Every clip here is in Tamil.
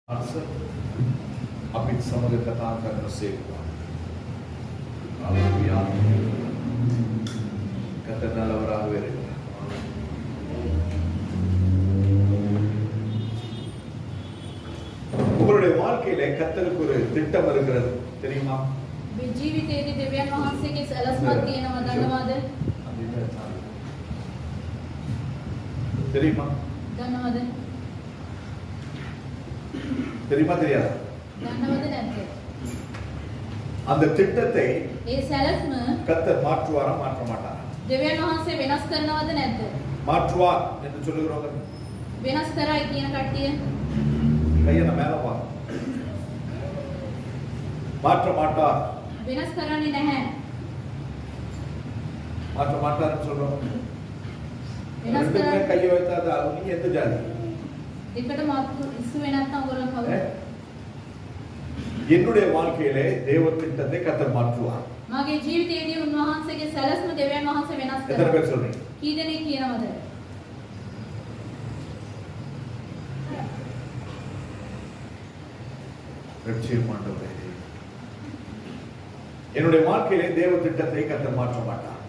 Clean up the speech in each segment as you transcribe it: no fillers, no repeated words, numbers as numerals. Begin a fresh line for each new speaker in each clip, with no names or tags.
අපිත් සමග කතා කරන සේක්වා. Haleluya. கர்த்தர் நல்லவராகவே இருக்கிறார். உங்களுடைய வாழ்க்கையில கர்த்தருக்கு ஒரு திட்டம் இருக்கிறது தெரியுமா?
ජීවිතයේදී දෙවියන් වහන්සේගේ සැලැස්මක් තියෙනවා දන්නවද?
தெரியுமா?
දන්නවද?
தெரியுமா தெரியாதா?
දන්නවද නැද්ද?
அந்த திட்டத்தை
ඒ සැලැස්ම
கர்த்தர் மாற்றுவாரா மாற்ற மாட்டாரா?
දෙවියන් වහන්සේ වෙනස් කරනවද නැද්ද?
மாற்றுவார் என்று சொல்லுகிறவங்க
වෙනස් කරයි කියන කට්ටිය
கையை மேல வா. மாற்ற மாட்டார்.
වෙනස් කරන්නේ නැහැ.
மாற்ற மாட்டார்னு சொல்றோம்.
වෙනස්
ரெண்டுமே
කරන්නේ
கையை வைத்தாத நீங்க எந்த ஜாதி?
එකට මාත් ඉස්සු වෙ නැත්නම් ඔයගොල්ලෝ කවුද?
என்னுடைய வாழ்க்கையிலே தேவ திட்டத்தை கர்த்தர் மாற்றுவார்.
මගේ ජීවිතයේදී උන්වහන්සේගේ සැලැස්ම දෙවියන් වහන්සේ වෙනස්
எத்தனை
කරනවා.
பேர் சொல்றீங்க?
කී දෙනෙක් කියනවද?
ரட்சியம் ஆண்டவரே. என்னுடைய வாழ்க்கையிலே தேவ திட்டத்தை கர்த்தர் மாற்ற மாட்டார்.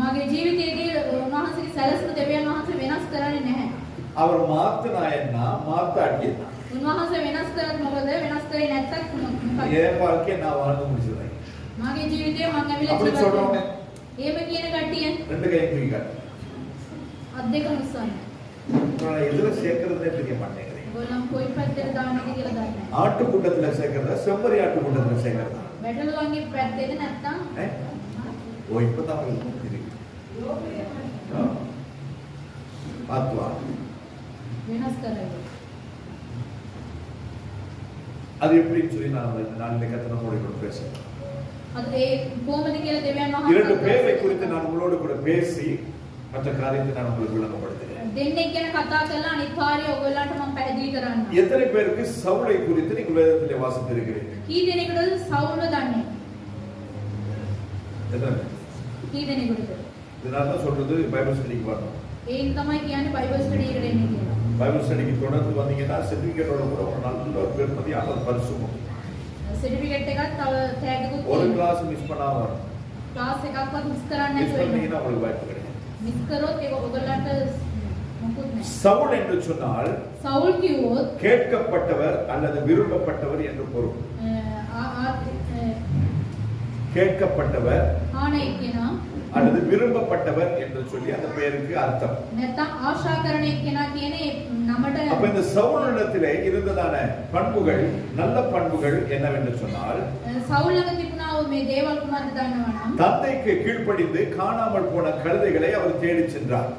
මගේ ජීවිතයේදී උන්වහන්සේගේ සැලැස්ම දෙවියන් වහන්සේ වෙනස් කරන්නේ නැහැ.
அவர் மாத்தினாயன்னா மாத்தாட்டியன்னா
උන්වහන්සේ වෙනස් කරත් මොකද වෙනස් කරේ නැත්තම් මොකක්ද?
என் வாழ்க்கையை நான் வாழ்ந்து முடிச்சிடுறேன்.
මගේ ජීවිතේ මම ඇවිල්ලා
அப்படி சொல்றவங்க
එහෙම කියන කට්ටිය
ரெண்டு கையும் தூக்கி காட்டு.
අත් දෙක මුස්සන්න.
நான் எதுல சேர்க்கறதுனே தெரிய மாட்டேங்கிறேன்.
ඔයගොල්ලෝ කොයි පැත්තට දාන්නද කියලා දන්නේ නැහැ.
ஆட்டு கூட்டத்துல சேர்க்கறதா செம்மறி ஆட்டு கூட்டத்துல சேர்க்கறதா?
බැටළුවන්ගේ පැත්තේද නැත්තම්
ஓ இப்பதான் உங்களுக்கு தெரியும். பாத்துவா
වෙනස් කරයි.
அது எப்படின்னு சொல்லி நான் இந்த நாளிலே கர்த்தர் நம்மோடு கூட பேசுறேன்.
අද ඒ කොහොමද කියලා දෙවියන්
இரண்டு பேரை
වහන්සේ
குறித்து நான் உங்களோடு கூட பேசி மற்ற காரியத்தை நான் உங்களுக்கு விளங்கப்படுத்துகிறேன்.
දෙන්නෙක් ගැන කතා කරලා අනිත් කාර්ය ඔයගොල්ලන්ට මම පැහැදිලි කරන්නම්.
எத்தனை பேருக்கு சவுலை குறித்து நீங்கள் வேதத்திலே வாசித்திருக்கிறீர்கள்?
කී දෙනෙකුටද සවුල්ව දන්නේ?
எத்தனை?
කී දෙනෙකුටද?
இதனால தான் சொல்றது பைபிள் ஸ்டடிக்கு வரணும்.
ඒන් තමයි කියන්නේ බයිබල් ස්ටඩි එකට එන්නේ කියලා.
பைபிள் ஸ்டடிக்கு தொடர்ந்து வந்தீங்கன்னா சர்டிபிகேட்டோட கூட ஒரு நல்ல ஒரு பெருமதியான ஒரு பரிசு உண்டு.
සර්ටිෆිකේට් එකක් තව ටැග්කුත්
ஒரு
තියෙනවා.
கிளாஸ் மிஸ் பண்ணாம வரணும்.
ක්ලාස් එකක්වත් මිස් කරන්නේ
மிஸ்
නැතුව
பண்ணீங்கன்னா உங்களுக்கு வாய்ப்பு கிடையாது.
මිස් කරොත් ඒක ඔයගොල්ලන්ට මොකුත් නැහැ.
சவுல் என்று சொன்னால்
සවුල් කිව්වොත්
கேட்கப்பட்டவர் அல்லது விரும்பப்பட்டவர் என்று பொருள். கேட்கப்பட்டவர்
ආනේ කියනවා
அல்லது விரும்பப்பட்டவர் என்று சொல்லி அந்த பெயருக்கு அர்த்தம்.
නැත්නම් ආශා කරන එක්කෙනා කියන ඒ නමට
அப்ப இந்த சவுலிடத்திலே இருந்ததான பண்புகள் நல்ல பண்புகள் என்னவென்று சொன்னால்
සවුල් ළඟ තිබුණා වූ මේ දේවල් කුමක්ද දන්නවනම්
தந்தைக்கு கீழ்ப்படிந்து காணாமல் போன கழுதைகளை அவர் தேடிச் சென்றார்.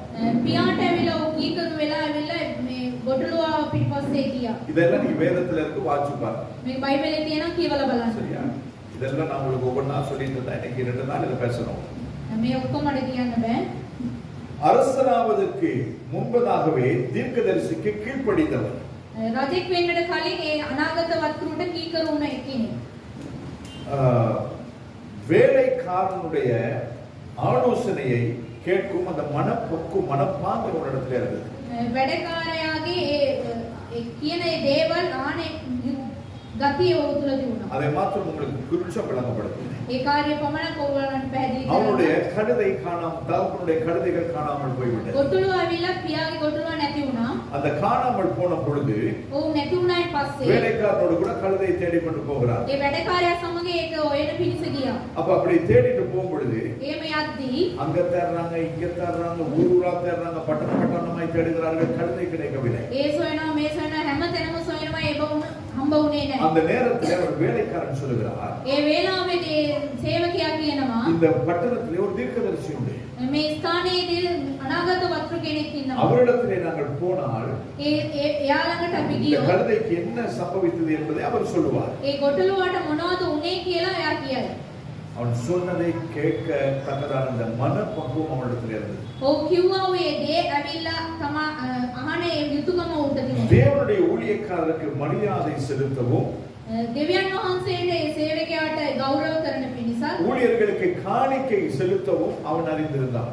පියාට ඇවිල්ලා ඔව් කීකරු වෙලා ඇවිල්ලා මේ ගොඩලුවා පිටිපස්සේ ගියා.
இதெல்லாம் நீ வேதத்துல இருக்கு வாசிச்சு பாரு.
මේ බයිබලේ තියෙනවා කියවලා බලන්න.
சரியா? இதெல்லாம் நான் உங்களுக்கு ஒவ்வொன்றா சொல்லிட்டு இருந்தேன். இன்னைக்கு 2 நாள் இதை பேசணும்.
මේ ඔක්කොම මට කියන්න බෑ.
அரசனாவதற்கு முன்பதாகவே தீர்க்கதரிசிக்கு கீழ்ப்படிந்தவர்.
රජෙක් වෙන්නට කලින් ඒ අනාගත වත්කරුට කීකරු වුණ එක්කෙනෙක්.
வேலைக்காரனுடைய ஆலோசனையை கேட்கும் அந்த மனப்பாங்கு ஒரு இடத்துல இருக்கு.
වැඩකාරයාගේ ඒ කියන ඒ දේවල් ආනේ ගතිය ඔහු තුල තිබුණා.
அதை மாத்திரம் உங்களுக்கு குறிச்சா விளங்கப்படுத்தும்.
ඒ කාර්ය පමණක් ඔයගොල්ලන්ට පැහැදිලි
அவனுடைய
කරනවා.
கழுதை காணாமல் தகப்பனுடைய கழுதைகள் காணாமல் போய்விட்டது.
ගොටුළුව ඇවිල්ලා පියාගේ ගොටුළුව නැති වුණා.
அந்த காணாமல் போன பொழுது
ඔව් නැති වුණායින් පස්සේ
வேலைக்காரனோடு கூட கழுதையை தேடிக் கொண்டு போகிறார்.
ඒ වැඩකාරයා සමග ඒක ඔයන පිණිස ගියා.
அப்ப அப்படி தேடிட்டு போகும் பொழுது
එහෙම යද්දී
அங்க தேடுறாங்க இங்க தேடுறாங்க ஊரூரா தேடுறாங்க பட்டணமாய் தேடுகிறார்கள் கழுதை கிடைக்கவில்லை.
ඒ සොයනවා මේ සොයනවා හැම තැනම සොයනවා ඒ බවුන හම්බ වුණේ නැහැ.
அந்த நேரத்தில் ஒரு வேலைக்காரன் சொல்லுகிறார்
ඒ වේලාවේදී සේවකයා කියනවා
இந்த பட்டணத்திலே ஒரு தீர்க்கதரிசி உண்டு.
මේ ස්ථානයේදී අනාගත වත්රු කෙනෙක් ඉන්නවා.
அவரிடத்திலே நாங்கள் போனால்
එයා ළඟට අපි
இந்த
ගියොත්
கழுதைக்கு என்ன சம்பவித்தது என்பதை அவர் சொல்லுவார்.
ඒ ගොටළුවාට මොනවද උනේ කියලා එයා කියයි.
அவன் சொன்னதை கேட்க தக்கதான அந்த மனப்பக்குவம் அவனிடத்தில் இருந்தது.
ඔව් කිව්වා ඔය දේ ඇවිල්ලා තමා අහන ඒ යුතුයකම උන්ට තිබුණා.
தேவனுடைய ஊழியக்காரருக்கு மரியாதை செலுத்தவும்
දෙවියන් වහන්සේට ඒ සේවකයාට ගෞරව කරන පිණිස
ஊழியர்களுக்கு காணிக்கை செலுத்தவும் அவன் அறிந்திருந்தான்.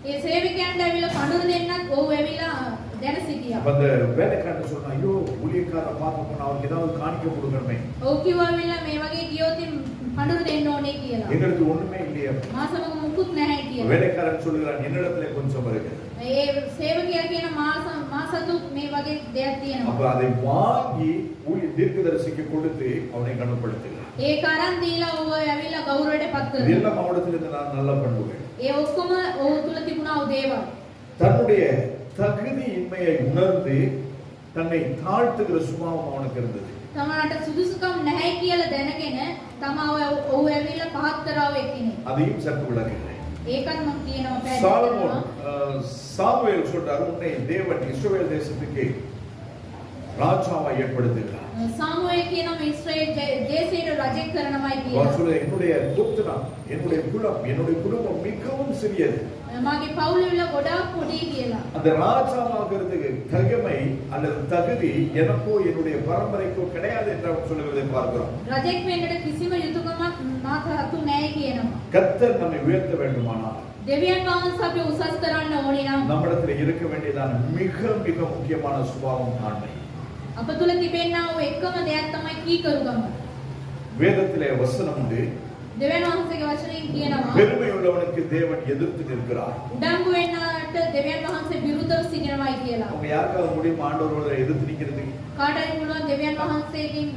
ඒ සේවකයන්ට ඇවිල්ලා පඳුරු දෙන්නත් ඔහු ඇවිල්ලා දැන සිටියා.
அப்ப அந்த வேலைக்காரன் சொன்னா, ஐயோ ஊழியக்காரன் பார்க்க போனா அவருக்கு ஏதாவது காணிக்க கொடுக்கணுமே,
ඔව් කිව්වා මේ වගේ ගියොත් පඳුරු දෙන්න ඕනේ කියලා.
எங்களுக்கு ஒண்ணுமே இல்லையே.
මා සමග මුකුත් නැහැ කියලා.
வேலைக்காரன் சொல்லுகிறான், என்னிடத்துல கொஞ்சம் இருக்கு.
ඒ සේවකයා කියන මා සතු මේ වගේ දෙයක් තියෙනවා.
அப்ப அதை வாங்கி ஊழிய தீர்க்கதரிசிக்கு கொடுத்து அவனை கனப்படுத்துகிறான்.
ඒක අරන් දීලා ඔව ඇවිල්ලා ගෞරවයට පත් කරනවා.
இதெல்லாம் அவனிடத்துல இருந்து நான் நல்ல பண்புகள்.
ඒ ඔක්කොම ඔහු තුල තිබුණා වූ දේවල්.
தன்னுடைய தகுதியின்மையை உணர்ந்து தன்னை தாழ்த்துகிற சுபாவம் அவனுக்கு இருந்தது.
තමන්ට සුදුසුකම් නැහැ කියලා දැනගෙන තමව ඔහු ඇවිල්ලා පහත් කරව එක්කෙනෙක්.
அதையும் சற்று விளக்குகிறேன்.
ඒකත් මම කියනවා
சாலமோன் சாமுவேல் சொல்றார், உன்னை தேவன் இஸ்ரவேல் தேசத்துக்கு ராஜாவை ஏற்படுத்துகிறார்.
சாமுவேல் කියනවා இஸ்ரவேல் தேசයට රජෙක් කරනවායි කියලා.
அவர் சொல்ற, என்னுடைய கோத்திரம், என்னுடைய குலம், என்னுடைய குடும்பம் மிகவும் சிறியது.
මාගේ පවුල වල ගොඩාක් පොඩි කියලා.
அந்த ராஜாவாகிறதுக்கு தகுமை அல்லது தகுதி எனக்கோ என்னுடைய பரம்பரைக்கோ கிடையாது என்று அவர் சொல்லுவதை பார்க்கிறோம்.
රජෙක් වෙන්නට කිසිම යුතුයකමක් මාතහතු නැහැ කියනවා.
கர்த்தர் நம்மை உயர்த்த வேண்டுமானால்
දෙවියන් වහන්සේ අපි උසස් කරන්න ඕනේ නම්
நம்மிடத்தில் இருக்க வேண்டியதான மிக மிக முக்கியமான சுபாவம் தாண்மை.
අප තුල තිබෙනා වූ එකම දෙයක් තමයි කීකරුකම.
வேதத்திலே வசனம் உண்டு,
දෙවියන් වහන්සේගේ වචනයෙන් කියනවා
பெருமை உள்ளவனுக்கு தேவன் எதிர்த்து நிற்கிறார்.
උඩඟු වෙනාට දෙවියන් වහන්සේ විරුද්ධව සිටිනවායි කියලා.
அவங்க யாருக்காவது முடியுமா ஆண்டவரோட எதிர்த்து நிக்கிறதுக்கு?
කාටයි පුළුවන් දෙවියන් වහන්සේගෙන්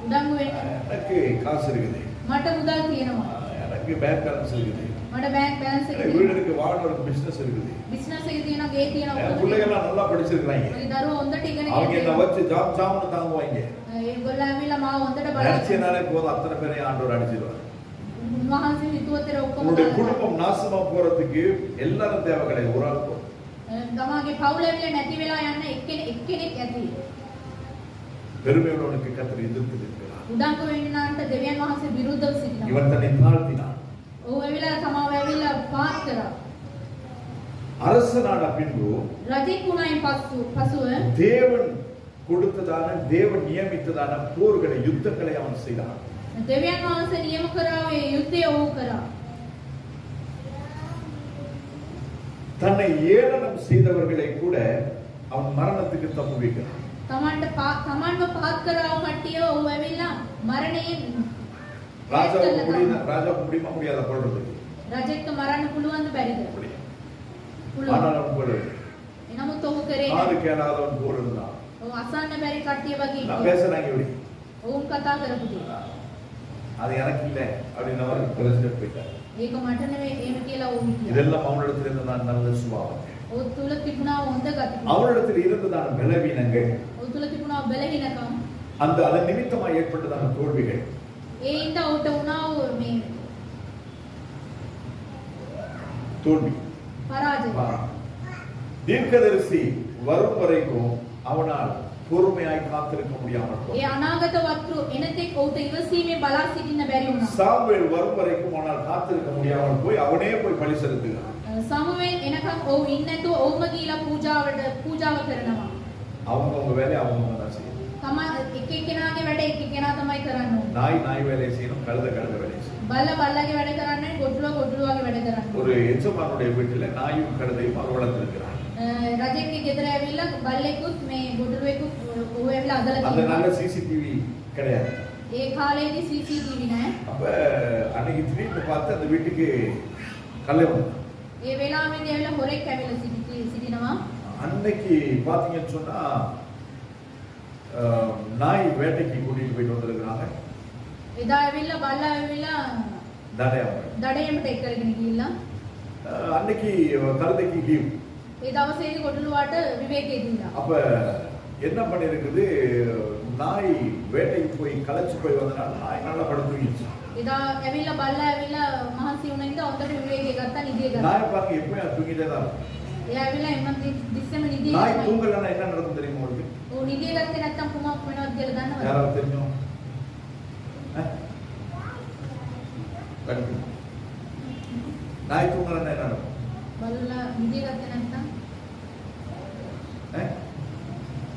උඩඟු වෙන්න?
எனக்கு காசு இருக்குது,
මට මුදල් තියෙනවා.
எனக்கு பேங்க் பேலன்ஸ் இருக்குது,
මට බැංක් බැලන්ස් එක
எனக்கு வீடு இருக்கு, வாடகை பிசினஸ் இருக்குது,
බිස්නස් එක තියෙනවා, ගේ තියෙනවා.
என் பிள்ளைங்க எல்லாம் நல்லா படிச்சிருக்காங்க,
මගේ දරුවෝ හොඳට ඉගෙන
அவங்க என்ன
ගන්න.
வச்சு ஜாம் ஜாம்னு தாங்குவாங்க.
ඒගොල්ලෝ ඇවිල්ලා මාව හොඳට
நினைச்சனாலே போதும் அத்தனை பேரையும் ஆண்டவர் அடிச்சிருவார்.
උන්වහන්සේ හිතුවතර ඔක්කොම
உங்களுடைய குடும்பம் நாசமா போறதுக்கு எல்லாரும் தேவை கிடையாது, ஒரு ஆள் போதும்.
තමගේ පවුල ඇවිල්ලා නැති වෙලා යන්න එක්කෙනෙක් ඇති.
பெருமை உள்ளவனுக்கு கர்த்தர் எதிர்த்து நிற்கிறார்.
උඩඟු වෙන්නාන්ට දෙවියන් වහන්සේ විරුද්ධව සිටිනවා.
இவன் தன்னை தாழ்த்தினான்.
ඔහු ඇවිල්ලා තමව ඇවිල්ලා පාත් කරා.
அரசனான பின்பு
රජෙක් වුණායින් පසුව
தேவன் கொடுத்ததான தேவன் நியமித்ததான போர்களை யுத்தங்களை அவன் செய்தான்.
දෙවියන් වහන්සේ නියම කරාවේ යුද්ධය ඔහු කරා.
தன்னை ஏளனம் செய்தவர்களை கூட அவன் மரணத்துக்கு தப்புவிக்கிறான்.
තමන්ව පාත් කරාව කට්ටිය ඔහු ඇවිල්ලා මරණයෙන්
ராஜாவுக்கு முடியுமா முடியாத கொள்றதுக்கு?
රජෙක්ට මරන්න පුළුවන්ද බැරිද? පුළුවන්.
ஆனாலும் போல
එනමුත් ඔහු කරේ
காது கேளாதவன் போல இருந்தான்.
ඔහු අසන්න බැරි කට්ටිය වගේ
நான்
හිටියා.
பேசுறாங்க இப்படி,
ඔවුන් කතා කරපු දේ.
அது எனக்கு இல்ல அப்படின்னு அவர் பிரசிடென்ட் போயிட்டார்.
ඒක මට නෙවෙයි එහෙම කියලා ඔවුන් හිටියා.
இதெல்லாம் அவனிடத்தில் இருந்ததான நல்ல சுபாவம்.
ඔහු තුල තිබුණා හොඳ ගති.
அவனிடத்தில் இருந்ததான பலவீனங்கள்,
ඔහු තුල තිබුණා බැලහිනකම්.
அந்த அதன் நிமித்தமாக ஏற்பட்டதான தோல்விகள்,
ඒ ඉඳ ඔහුට වුණා වූ මේ
தோல்வி
පරාජය.
தீர்க்கதரிசி வரும் வரைக்கும் அவனால் பொறுமையாய் காத்திருக்க முடியாமல் போனான்.
ඒ අනාගත වක්‍රු එනතෙක් ඔහුට ඉවසීමේ බලා සිටින්න බැරි වුණා.
சாமுவேல் வரும் வரைக்கும் அவனால் காத்திருக்க முடியாமல் போய் அவனே போய் பலி செலுத்துகிறான்.
සමුවෙල් එනකම් ඔහු ඉන්නේ නැතුව ඔහුම ගිහිලා පූජාව කරනවා.
அவங்க வேலையை அவங்க தான் செய்யணும்.
තම එක එක්කෙනාගේ වැඩ එක එක්කෙනා තමයි කරන්න ඕනේ.
நாய் வேலையை செய்யணும், கழுத வேலையை செய்யணும்.
බල්ලගේ වැඩ කරන්නේ ගොඩුලගේ වැඩ කරන්නේ.
ஒரு எஜமானுடைய வீட்டில் நாயும் கழுதையும் அவர் வளர்த்திருக்கிறார்.
රජෙක්ගේ ගෙදර ඇවිල්ලා බල්ලෙකුත් මේ ගොඩුලෙකුත් ඔහු ඇවිල්ලා අදලා
அந்த
තියෙනවා.
நல்ல சிசிடிவி கிடையாது.
ඒ කාලේදී CCTV නැහැ.
அப்ப அன்னைக்கு திடீர்னு பார்த்து அந்த வீட்டுக்கு கல்லை வந்தான்.
ඒ වෙලාවෙදී ඇවිල්ලා හොරෙක් ඇවිල්ලා සිටිනවා.
அன்னைக்கு பாத்தீங்கன்னு சொன்னா நாய் வேட்டைக்கு கூட்டிட்டு போயிட்டு வந்திருக்கிறாங்க.
එදා ඇවිල්ලා බල්ලා ඇවිල්ලා දඩයමට එක් කරගෙන ගිහිල්ලා
அன்னைக்கு கழுதைக்கு லீவ்.
ඒ දවසේදී ගොඩලුවාට විවේකයේ දීලා.
அப்ப என்ன பண்ணிருக்குது, நாய் வேட்டைக்கு போய் களைச்சு போய் வந்தனால நாய் நல்லா படுத்துக்கிச்சு.
එදා ඇවිල්ලා බල්ලා ඇවිල්ලා මහන්සි වුණ ඉඳ හොඳට විවේකයේ ගත්තා, නිදිය ගත්තා.
நாய் பாருங்க எப்பவும் தூங்கிட்டே தான் இருக்கும்.
එයා ඇවිල්ලා එම්ම දිස්සෙම නිදිය
நாய்
ගත්තා.
தூங்கலன்னா என்ன நடக்கும் தெரியுமா உங்களுக்கு?
ඔව් නිදිය ගත්තේ නැත්තම් කුමක් වෙනවද කියලා දන්නවද?
யாராவது தெரியும்? நாய் தூங்கலன்னா என்ன நடக்கும்?
බල්ලා නිදිය ගත්තේ නැත්තම්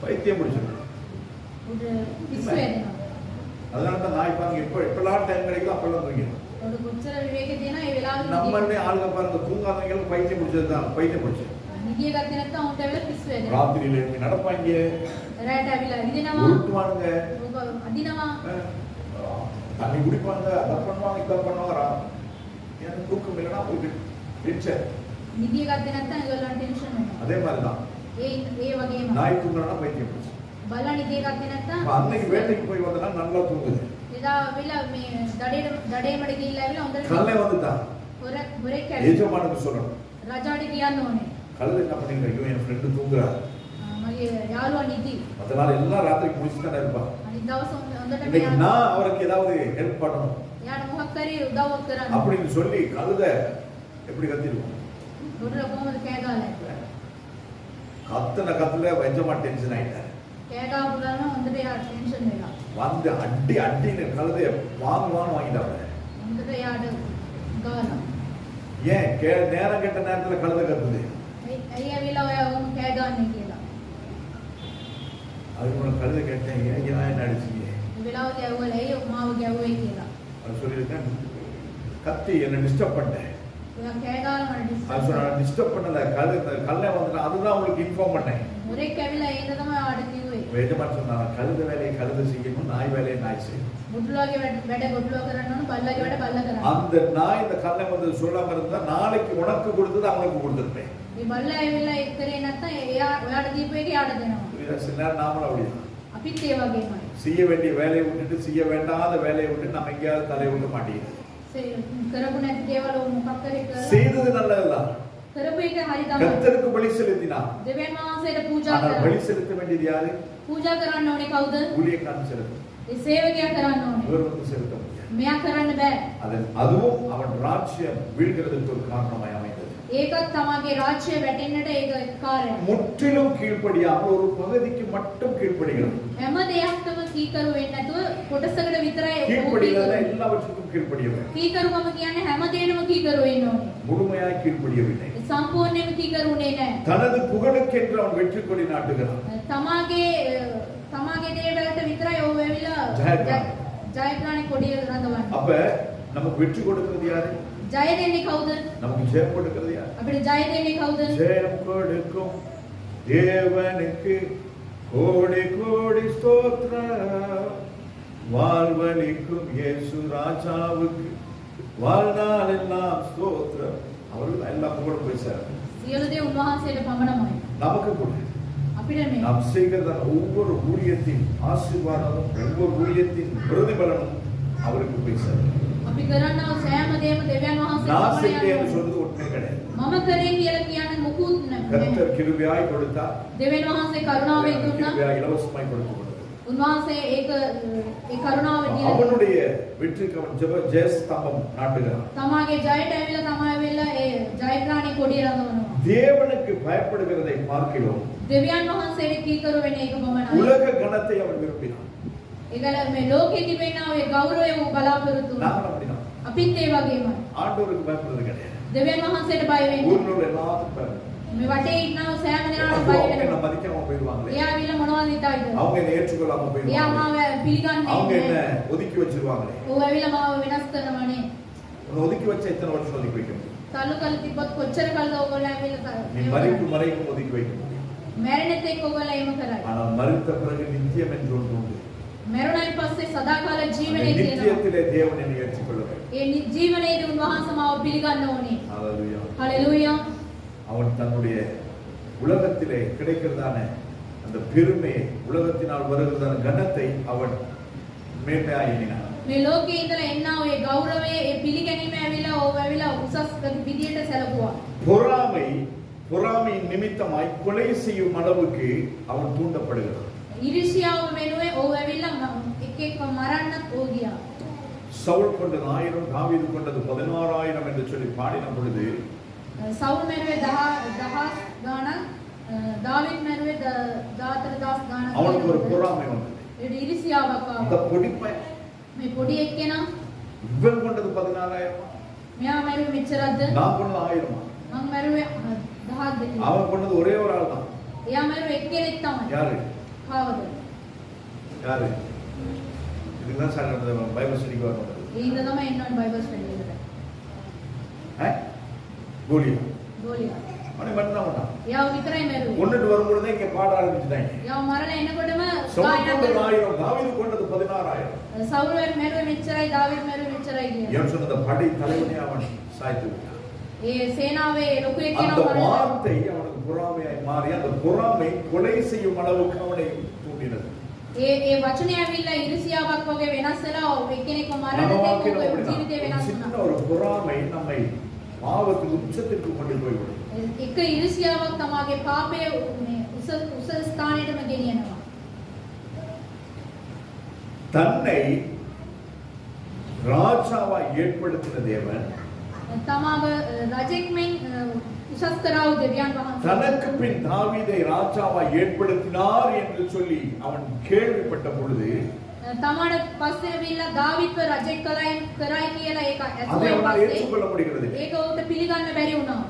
பைத்தியம் பிடிச்சிடும்.
උඩ පිස්සු වෙනවා.
அதனால தான் நாய் பாருங்க எப்பெல்லாம் டைம் கிடைக்குதோ அப்பெல்லாம் தூங்கிடும்.
උඩ කොච්චර විවේකයේ තියෙනවා ඒ වෙලාවෙ
நம்மளே ஆளுங்க பாருங்க தூங்காதவங்களுக்கு பைத்தியம் பிடிச்சது தான், பைத்தியம் பிடிச்சது.
නිදිය නිදිය ගත්තේ නැත්නම් උන්ට ඇවිල්ලා පිස්සු වැදෙනවා.
ராத்திரியில எழுப்பி நடப்பாங்க,
රැට ඇවිල්ලා ඉදිනවා.
உருட்டுவானுங்க,
ඕක අදිනවා.
தண்ணி குடிப்பாங்க, அதை பண்ணுவாங்க, இதை பண்ணுவாங்க. எனக்கு தூக்கம் இல்லைன்னா போய் டென்ஷன்.
නිදිය ගත්තේ නැත්නම් ඒගොල්ලන්ට ටෙන්ෂන් වෙනවා.
அதே மாதிரி தான்
ඒ වගේම
நாய் தூங்குறனா பைத்தியம் பிடிச்சு.
බල්ලා නිදිය ගත්තේ නැත්නම්
அன்னைக்கு வேட்டைக்கு போய் வந்தனா நல்லா தூங்குது.
එදා වෙලා මේ දඩේමඩ ගිහිල්ලා ඇවිල්ලා හොඳට
கல்லை வந்துட்டான்.
හොරෙක් ඇවිල්ලා
எஜமானுக்கு சொல்லணும்.
රජාට කියන්න ඕනේ.
கல்லை என்ன பண்ணீங்க? ஐயோ என் ஃப்ரெண்டு தூங்குறாரு.
මගේ යාළුවා නිදි.
அதனால எல்லாம் ராத்திரி முடிச்சுட்டு தானே இருப்பான்.
අනිත් දවස් හොඳට
இன்னைக்கு நான் அவருக்கு ஏதாவது ஹெல்ப் பண்ணணும்
එයාට මොකක් හරි උදව්වක් කරන්න.
அப்படின்னு சொல்லி கழுத எப்படி கத்திருக்கும்?
ගොඩට කොහොමද කෑ ගාලා?
கத்துன கத்துல எஜமா டென்ஷன் ஆயிட்டாரு.
කෑ ගාපු ගමන් හොඳට එයා ටෙන්ෂන් වෙලා.
வந்து அடின்னு கழுதைய வாங்குவான்னு வாங்கிட்டாங்க.
හොඳට එයාට ගාලා.
ஏன் நேரம் கெட்ட நேரத்துல கழுதை கத்துது?
ඇයි ඇවිල්ලා ඔයා වුන් කෑ ගාන්නේ කියලා.
அது உன கழுதை கேட்டேன், ஏன் என்ன அடிச்சீங்க?
ඒ වෙලාවට ඇව්වල ඇයි මාව ගැව්වේ කියලා.
அது சொல்லியிருக்கேன், கத்தி என்ன டிஸ்டர்ப் பண்ணேன்.
ඔයා කෑ ගාලා මට
அது
ඩිස්ටර්බ්
சொன்ன டிஸ்டர்ப் பண்ணல, கல்லை வந்துட்டேன், அதுதான் உங்களுக்கு இன்ஃபார்ம் பண்ணேன்.
මොරෙක් ඇවිල්ලා ඒද තමයි ආඩ කිව්වේ.
எஜமான் சொன்னாங்க, கழுத வேலையை கழுதை செய்யணும், நாய் வேலையை நாய் செய்யணும்.
ගොඩලුවාගේ වැඩ ගොඩලුවා කරන්න ඕන, බල්ලාගේ වැඩ බල්ලා කරන්න.
அந்த நாய் இந்த கல்லை வந்து சொல்லாம இருந்தா நாளைக்கு உனக்கு கொடுத்தது அவனுக்கு கொடுத்துருப்பேன்.
මේ බල්ලා ඇවිල්ලා එක් කරේ නැත්නම් එයා ඔයාට දීපු එක එයාට දෙනවා.
சில நேரம் நாமளும் அப்படிதான்
අපිත් ඒ වගේමයි.
செய்ய வேண்டிய வேலையை விட்டுட்டு செய்ய வேண்டாத வேலையை விட்டு நம்ம எங்கேயாவது தலையை விட மாட்டேங்குது.
කරපු නැති දේවල් මොකක් හරි කරලා
செய்தது நல்லதுதான்,
කරපු එක හරි තමයි.
கர்த்தருக்கு பலி செலுத்தினான்.
දෙවියන් වහන්සේට පූජා
ஆனால்
කරා.
பலி செலுத்த வேண்டியது யாரு?
පූජා කරන්න ඕනේ කවුද?
ஊழியக்காரன் செலுத்தணும்.
ඒ සේවකයා කරන්න ඕනේ.
இவர் வந்து செலுத்த முடியாது.
මෙයා කරන්න බෑ.
அதுவும் அவன் ராஜ்யம் வீழ்கிறதுக்கு ஒரு காரணமாய் அமைந்தது.
ඒකත් තමගේ රාජ්‍ය වැටෙන්නට ඒක කාරණා.
முற்றிலும் கீழ்ப்படியாமல் ஒரு பகுதிக்கு மட்டும் கீழ்ப்படிகிறது.
හැම දෙයක්ම කීකරු වෙන්නේ නැතුව කොටසකට විතරයි
கீழ்ப்படியாத எல்லாவற்றுக்கும் கீழ்ப்படியவர்.
කීකරුකම කියන්නේ හැම දෙයකම කීකරු වෙන්න ඕනේ.
முழுமையாய் கீழ்ப்படியவில்லை.
සම්පූර්ණයෙන්ම කීකරුුනේ නැහැ.
தனது புகழுக்கென்று அவன் வெற்றி கொடி நாட்டுகிறான்.
තමාගේ දේවල්ට විතරයි ඕව ඇවිල්ලා ජයග්‍රහණ කොඩිය රඳවන්නේ.
அப்ப நமக்கு வெற்றி கொடுக்கிறது யாரு?
ජය දෙන්නේ කවුද?
நமக்கு ஜெயம் கொடுக்கிறது யாரு?
අපිට ජය දෙන්නේ කවුද?
ஜெயம் கொடுக்கும் தேவனுக்கு கோடி கோடி ஸ்தோத்திரம். வாழ்வளிக்கும் இயேசு ராஜாவுக்கு வாழ்நாளெல்லாம் ஸ்தோத்திரம். அவர்கள் எல்லாம் புகழும் பேசுறாரு.
සියලු දේ උන්වහන්සේට පමණමයි.
நமக்கு கூட
අපිට මේ
நாம் செய்கிற ஒவ்வொரு ஊழியத்தின் ஆசீர்வாதமும் ஒவ்வொரு ஊழியத்தின் பிரதிபலனும் அவருக்கு பேசுறாரு.
අපි කරන්නා සෑම දෙයක්ම දෙවියන් වහන්සේ
நான்
පමණයි
செய்தேன்
යන්නේ.
சொல்றது உண்மை கிடையாது.
මම කරේ කියලා කියන්නේ මොකුත් නැහැ.
கர்த்தர் கிருபையாய் கொடுத்தார்.
දෙවියන් වහන්සේ කරුණාවෙන් දුන්නා.
கிருபையாய் இலவசமாய் கொடுத்து கொடுத்தார்.
උන්වහන්සේ ඒක ඒ කරුණාව දීලා
அவனுடைய வெற்றிக்கு அவன் ஜெயஸ்தம்பம் நாட்டுகிறான்.
තමාගේ ජයට ඇවිල්ලා තමයි වෙලා ඒ ජයග්‍රහණේ කොඩිය රඳවනවා.
தேவனுக்கு பயப்படுகிறதை பார்க்கிறோம்.
දෙවියන් වහන්සේට කීකරු වෙන එක පමණයි.
உலக கணத்தை அவன் விரும்பினான்.
ඒකල මේ ලෝකෙ තිබෙනා ඔය ගෞරවය බලාපොරොත්තු වෙනවා.
நாங்கள் அப்படிதான்.
අපිත් ඒ වගේමයි.
ஆண்டவருக்கு பயப்படுறது கிடையாது.
දෙවියන් වහන්සේට බය වෙන්නේ.
ஊர்ல உள்ள எல்லாத்துக்கும் பயப்படுறோம்.
මේ வட்டේ ඉන්නව සෑම දෙනාටම බය
அவங்க
වෙනවා.
என்ன மதிக்காம போயிடுவாங்களே.
එයා ඇවිල්ලා මොනවද හිතායිද?
அவங்க என்ன ஏற்றுக்கொள்ளாம
එයා
போயிடுவாங்க.
මාව පිළිගන්නේ
அவங்க என்ன
නැහැ.
ஒதுக்கி வச்சிருவாங்களே.
ඔව් ඇවිල්ලා මාව වෙනස් කරනවනේ.
உன்னை ஒதுக்கி வச்ச எத்தனை வருஷம் ஒதுக்கி வைக்க முடியும்?
තල්ලු කල් තිබ්බත් කොච්චර කල්ද ඕගොල්ලෝ ඇවිල්ලා
நீ மறிக்கும் வரைக்கும் ஒதுக்கி வைக்க முடியும்.
මැරෙන්නත් එක්ක ඕගොල්ලෝ එහෙම කරයි.
ஆனால் மறித்த பிறகு நித்தியம் என்று ஒன்று உண்டு.
මැරුණයින් පස්සේ සදාකාල
அந்த
ජීවනයේ තියෙනවා.
நித்தியத்திலே தேவன் என்னை ஏற்றுக்கொள்ளுவார்.
ඒ ජීවනයේදී උන්වහන්සේ මාව පිළිගන්න ඕනේ.
ஹalleluya.
හalleluya.
அவன் தன்னுடைய உலகத்திலே கிடைக்கிறதான அந்த பெருமையை, உலகத்தினால் வருகிறதான கனத்தை அவன் மேன்மையாய் எண்ணினான்.
මේ ලෝකේ ඉඳලා එන්නා ඔය ගෞරවයේ ඒ පිළිගැනීම ඇවිල්ලා ඕව ඇවිල්ලා උසස් විදියට සැලකුවා.
பொறாமையின் நிமித்தமாய் கொலை செய்யும் அளவுக்கு அவன் தூண்டப்படுகிறான்.
ඊර්ෂ්‍යාව වෙනුවේ ඕව ඇවිල්ලා එක එක මරන්නත් ඕ ගියා.
சவுல் கொண்டது 1000, தாவீது கொண்டது 16000 என்று சொல்லி பாடின பொழுது
සවුල් මැරුවේ 10,000 ගාණක්, දාවිත් මැරුවේ 14,000 ගාණක්.
அவனுக்கு ஒரு பொறாமை வந்தது.
ඒ ඊර්ෂ්‍යාවක්
அந்த
ආවා.
பொடிப்பை
මේ පොඩි එක්කෙනා
இவன் கொண்டது 14000,
මෙයා මැරුවේ මෙච්චරක්ද?
நான் கொண்டது 1000.
මං මැරුවේ 1000 දෙකක්.
அவன் கொண்டது ஒரே ஒரு ஆள் தான்.
එයා මැරුවේ එක්කෙනෙක් තමයි.
யாரு?
කවද?
யாரு? இதுதான் சார் அந்த பைபிள் ஸ்டடிக்கு வரணும்.
ඒ හින්දා තමයි එන්න ඕනේ බයිබල් ස්ටඩි එකට.
கோலியா.
ගෝලියා.
அவனை மட்டும் தான்
යාව විතරයි මැරුවේ.
கொண்டுட்டு வரும்பொழுதே இங்க பாட ஆரம்பிச்சுட்டாங்க.
යාව මරලා එනකොටම
சவுல்
ගායනා
கொண்டது
කරනවා.
1000, தாவீது கொண்டது 16,000.
සවුල් මැරුවේ මෙච්චරයි දාවිද් මැරුවේ මෙච්චරයි කියනවා.
ஏன் சொன்ன படை தலைவனே அவன் சாய்த்து விட்டான்.
ඒ සේනාවේ ලොකු
அந்த
එක්කෙනා මරලා
வார்த்தை அவனுக்கு பொறாமையாய் மாறி அந்த பொறாமை கொலை செய்யும் அளவுக்கு அவனை தூண்டினது.
ඒ වචනේ ඇවිල්ලා ඉරිසියාවක් වගේ වෙනස් වෙලා එක්කෙනෙක්ව
நம்ம
මරන්න
வாழ்க்கையில
දෙක
அப்படிதான்.
ජීවිතේ වෙනස්
சின்ன
වුණා.
ஒரு பொறாமை நம்மை பாவத்தின் உச்சத்திற்கு கொண்டு போய்விடும்.
එක ඉරිසියාවක් තමාගේ පාපයේ මේ උස ස්ථානයටම ගෙනියනවා.
தன்னை ராஜாவாய் ஏற்படுத்தின தேவன்
තමාව රජෙක් මෙන් උසස් කරව දෙවියන් වහන්සේ
தனக்கு பின் தாவீதை ராஜாவாய் ஏற்படுத்தினார் என்று சொல்லி அவன் கேள்விப்பட்ட பொழுது
තමාට පස්සේ ඇවිල්ලා දාවිත්ව රජෙක් කරයි කියලා ඒක
அதை
ඇතුළේ
அவனால்
පස්සේ
ஏற்றுக்கொள்ள முடிகிறது.
ඒක උන්ට පිළිගන්න බැරි වුණා.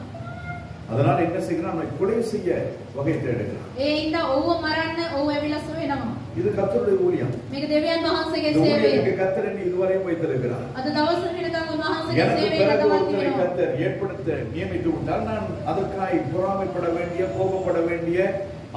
அதனால என்ன செய்கிறான்? அவனை கொலை செய்ய வகை தேடுகிறான்.
ඒ ඉඳ ඔව්ව මරන්න ඔව් ඇවිල්ලා සොයනවා.
இது கர்த்தருடைய ஊழியம்.
මේක දෙවියන් වහන්සේගේ
இந்த
සේවය.
ஊழியத்துக்கு கர்த்தர் என்னை இதுவரையும் வைத்திருக்கிறார்.
අද දවස් වෙනකම් උන්වහන්සේගේ
எனக்கு
සේවය
பிறகு
ගතවත්
ஒருத்தரை
වෙනවා.
கர்த்தர் ஏற்படுத்த நியமித்து விட்டால் நான் அதற்காய் பொறாமைப்பட வேண்டிய, கோபப்பட வேண்டிய,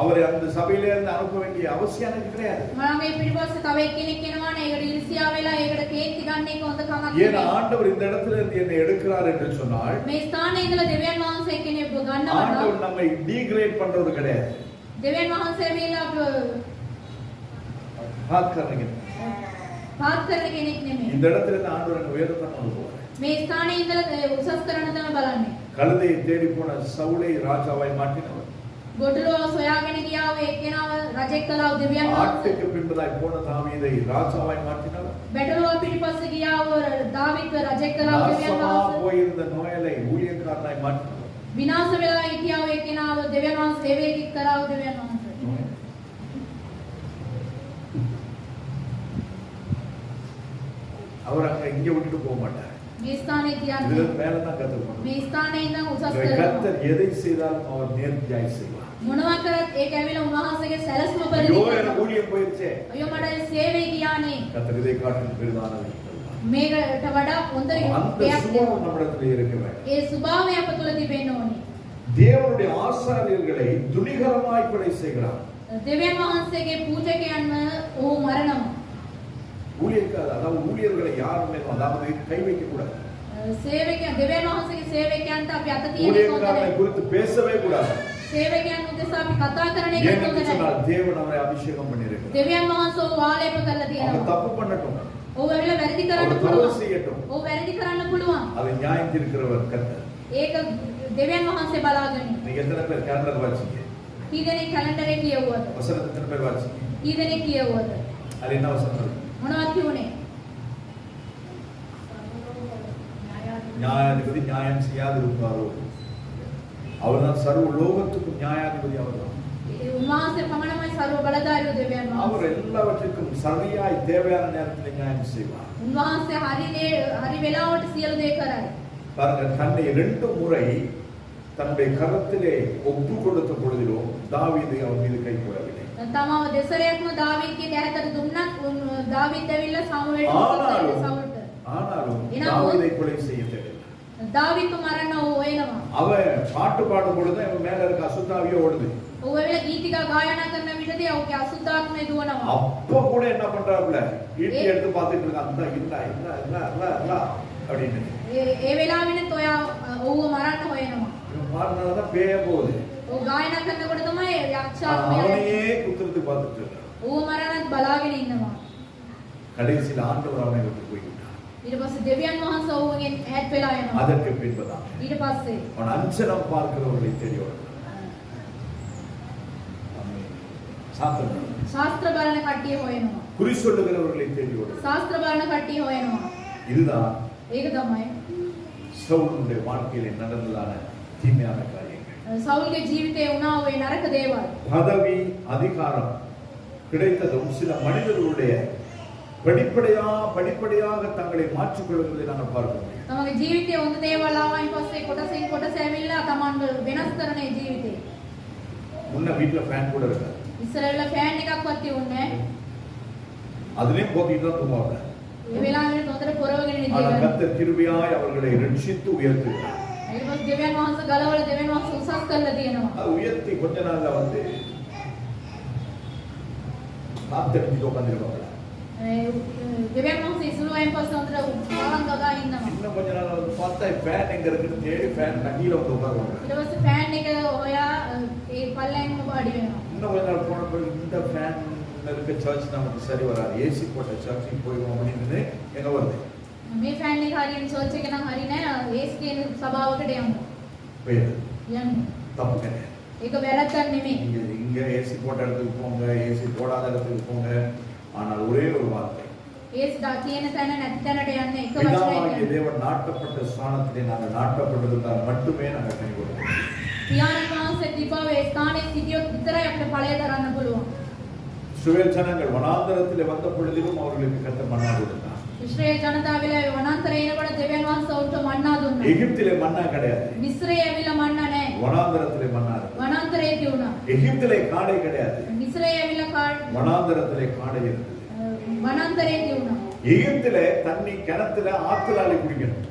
அவரை அந்த சபையில இருந்து அனுப்ப வேண்டிய அவசியம் எனக்கு கிடையாது.
මගේ පිටිපස්සේ තව එක්කෙනෙක් එනවා නේ ඒකට ඉරිසියා වෙලා ඒකට කේන්ති ගන්න එක හොඳ කමක්
ஏன்னா
නෙවෙයි.
ஆண்டவர் இந்த இடத்துல இருந்து என்னை எடுக்கிறார் என்று சொன்னால்
මේ ස්ථානයේ ඉඳලා දෙවියන් වහන්සේ කෙනෙක් ගන්නවා.
ஆண்டவர் நம்மை டீக்ரேட் பண்றது கிடையாது.
දෙවියන් වහන්සේ ඇවිල්ලා
பார்க்கறீங்க.
පාත් කරන කෙනෙක් නෙමෙයි.
இந்த இடத்துல இருந்து ஆண்டவர் என்னை உயர்த்த கொண்டு போவார்.
මේ ස්ථානයේ ඉඳලා උසස් කරන්න තමයි බලන්නේ.
கழுதையை தேடி போன சவுலை ராஜாவாய் மாற்றினவர்.
ගොඩලුව සොයාගෙන ගියාව එක්කෙනාව රජෙක් කළා දෙවියන් වහන්සේ.
ஆட்டுக்கு பின்பதாய் போன தாவீதை ராஜாவாய் மாற்றினவர்.
බැටළුව පිටිපස්සේ ගියාව දාවිත්ව රජෙක් කළා දෙවියන්
நாசமா
වහන්සේ.
போயிருந்த நோயலை ஊழியக்காரனாய் மாற்றினவர்.
විනාශ වෙලා හිටියාව එක්කෙනාව දෙවියන් වහන්සේ සේවයක් කරාව දෙවියන් වහන්සේ.
அவர் அங்க இங்க விட்டுட்டு போக மாட்டார்.
මේ ස්ථානයේ තියන්නේ.
இதுக்கு மேல தான் கத்துக்கணும்.
මේ ස්ථානයේ ඉඳන් උසස් කරනවා.
கர்த்தர் எதை செய்தாலும் அவர் நேர்த்தியாய் செய்வார்.
මොනවා කරත් ඒක ඇවිල්ලා උන්වහන්සේගේ සැලැස්ම පරිදි
ஐயோ
කරනවා.
எனக்கு ஊழியம் போயிருச்சே.
අයියෝ මට සේවය ගියානේ.
கர்த்தர் இதை காட்டிலும் பெரிதானதை
මේකට වඩා හොඳ
அந்த
දෙයක්
சுபாவம் நம்மிடத்தில் இருக்க வேண்டும்.
ඒ ස්වභාවය අප තුළ තිබෙන්න ඕනේ.
தேவனுடைய ஆசாரியர்களை துணிகரமாய் கொலை செய்கிறார்.
දෙවියන් වහන්සේගේ පූජකයන්ව ඔහු මරනවා.
ஊழியர்கள், அதாவது ஊழியர்களை யாருமே அதாவது கை வைக்க கூடாது.
සේවකයන් දෙවියන් වහන්සේගේ සේවකයන්ට අපි අත තියන්නේ
ஊழியக்காரனை
කොහොමද?
குறித்து பேசவே கூடாது.
සේවකයන් උදෙසා අපි කතා කරන එක
ஏன்னு
හොඳ නැහැ.
சொன்னால் தேவன் அவரை அபிஷேகம் பண்ணியிருக்கிறார்.
දෙවියන් වහන්සේ ඔහු ආලේප කරලා
அவங்க
තියෙනවා.
தப்பு பண்ணட்டும்,
ඔහු ඇවිල්ලා වැරදි කරන්න
அவர் தவறு
පුළුවන්.
செய்யட்டும்,
ඔහු වැරදි කරන්න පුළුවන්.
அதை நியாயம் தீர்க்கிறவர் கர்த்தர்.
ඒක දෙවියන් වහන්සේ බලාගන්නේ.
நீங்க எத்தனை பேர் கேலண்டர் வாசிங்க?
කී දෙනෙක් කැලෙන්ඩරේ කියවුවද?
வசனத்தை எத்தனை பேர் வாசிங்க?
කී දෙනෙක් කියවුවද?
அது என்ன வசனம் இருக்கு?
මොනවද කියුනේ?
நியாயாதிபதி நியாயம் செய்யாதிருப்பாரோ? அவர்தான் சர்வ லோகத்துக்கும் நியாயாதிபதி அவர்தான்.
උන්වහන්සේ පමණමයි සර්ව බලධාරී දෙවියන් වහන්සේ.
அவர் எல்லாவற்றுக்கும் சரியாய் தேவையான நேரத்தில் நியாயம் செய்வார்.
උන්වහන්සේ හරි වෙලාවට සියලු දේ කරයි.
பாருங்க, தன்னை 2 முறை தன்னுடைய கரத்திலே ஒப்பு கொடுத்த பொழுதிலும் தாவீது அவன் மீது கை போடவில்லை.
තමාව දෙසරයක්ම දාවීද්ගේ දැහැතට දුන්නත් දාවීද් ඇවිල්ලා සමුවෙල් සවුල්ට.
ஆனாலும் தாவீதை கொலை செய்ய தேவையில்லை.
දාවීද් මරන්න ඕ වෙනවා.
அவன் பாட்டு பாடும் பொழுது அவன் மேல இருக்க அசுத்தாவியே ஓடுது.
ඔහු ඇවිල්ලා ගීතිකා ගායනා කරන විටදී ඔහුගේ අසුද්ධාත්මය දුවනවා.
அப்ப கூட என்ன பண்றாப்ல, ஈட்டி எடுத்து பார்த்துட்டு இருக்கான். அந்த இல்ல அப்படின்னு.
ඒ වෙලාවෙත් ඔයා ඔහුව මරන්න හොයනවා.
இவன் பாடுனதான் பேய போகுது.
ඔහු ගායනා කරනකොට තමයි යක්ෂාත්මය
அவனையே குத்துறது பார்த்துட்டு இருக்கான்.
ඔහුව මරන්නත් බලාගෙන ඉන්නවා.
கடைசியில் ஆண்டவர் அவனை விட்டு போய்விட்டார்.
ඊට පස්සේ දෙවියන් වහන්සේ ඔහුගෙන් ඈත් වෙලා යනවා.
அதற்கு பின்புதான்
ඊට පස්සේ
அவன் அஞ்சனம் பார்க்கிறவர்களை தேடி வருகிறான். சாத்தன்
ශාස්ත්‍ර බලන කට්ටිය හොයනවා.
குறி சொல்லுகிறவர்களை தேடி வருகிறான்.
ශාස්ත්‍ර බලන කට්ටිය හොයනවා.
இதுதான்
ඒක තමයි
சவுலுடைய வாழ்க்கையில நடந்ததான தீமையான காரியங்கள்.
සවුල්ගේ ජීවිතේ වුණා ওই නරක දේවල්.
பதவி அதிகாரம் கிடைத்ததும் சில மனிதர்களுடைய படிப்படியாக தங்களை மாற்றிக் கொள்வதை நாங்கள் பார்க்கிறோம்.
තමගේ ජීවිතේ හොඳ දේවල් ආවයින් පස්සේ කොටසින් කොටස ඇවිල්ලා තමන්ව වෙනස් කරන ජීවිතේ.
முன்ன வீட்டுல ஃபேன் கூட இருக்காது.
ඉස්සරilla ෆෑන් එකක්වත් තියුන්නේ නැහැ.
அதுலயும் போத்திட்டு தான் தூங்குவாங்க.
ඒ වෙලාවෙත් හොඳට පොරවගෙන
ஆனால்
ඉඳලා
கர்த்தர் கிருபையாய் அவர்களை ரட்சித்து உயர்த்துகிறார்.
ඊට පස්සේ දෙවියන් වහන්සේ ගලවලා දෙවියන් වහන්සේ උසස් කරලා තියෙනවා.
அது உயர்த்தி கொஞ்ச நாள்ல வந்து காத்தடிச்சு உட்காந்துருப்பாங்க.
දෙවියන් වහන්සේ ඉස්ලෝයන් පස්සේ හොඳට වරන් ගගා ඉන්නවා.
இன்னும் கொஞ்ச நாள் வந்து பார்த்தா ஃபேன் எங்க இருக்குன்னு தேடி ஃபேன் கீழே வந்து உட்காருவாங்க.
ඊට පස්සේ ෆෑන් එක හොයා ඒ පල්ලෙන් වාඩි වෙනවා.
இன்னும் கொஞ்ச நாள் போன பிறகு இந்த ஃபேன் இருக்க சர்ச் நமக்கு சரி வராது, ஏசி போட்ட சர்ச்சுக்கு போயிடுவோம் அப்படின்னு எங்க வருது.
මේ ෆෑන් එක හරියට සර්ච් එක නම් හරිය නෑ. ඒස් කියන සභාවකට යමු.
போயிடுது.
යමු.
தப்பு கிடையாது.
ඒක වැරද්දක් නෙමෙයි.
இங்க ஏசி போட்ட இடத்துக்கு போங்க, ஏசி போடாத இடத்துக்கு போங்க. ஆனால் ஒரே ஒரு வார்த்தை,
ඒස් කියන තැන නැති තැනට යන්න එක
பிதாவாகிய
වචනයකින්.
தேவன் நாட்டப்பட்ட ஸ்தானத்திலே நாங்கள் நாட்டப்பட்டிருந்தால் மட்டுமே நாங்கள் கனி கொடுப்போம்.
පියාණන් වහන්සේ තිබව ඒ ස්ථානයේ සිටියොත් විතරයි අපිට ඵලය දරන්න පුළුවන්.
இஸ்ரவேல் ஜனங்கள் வனாந்தரத்திலே வந்த பொழுதிலும் அவர்களுக்கு கர்த்தர் மன்னா கொடுத்தார்.
ඉස්රායෙල් ජනතාවලා වනාන්තරේ එනකොට දෙවියන් වහන්සේ උන්ට මන්නා දුන්නා.
எகிப்திலே மன்னா கிடையாது,
මිස්රේ ඇවිල්ලා මන්නා නැහැ.
வனாந்தரத்திலே மன்னா இருக்கு.
වනාන්තරේ තියුණා.
எகிப்திலே காடை கிடையாது,
මිස්රේ ඇවිල්ලා
வனாந்தரத்திலே காடை இருந்தது.
වනාන්තරේ තියුණා.
எகிப்திலே தண்ணி கிணத்துல ஆத்துலாலே குடிக்கணும்,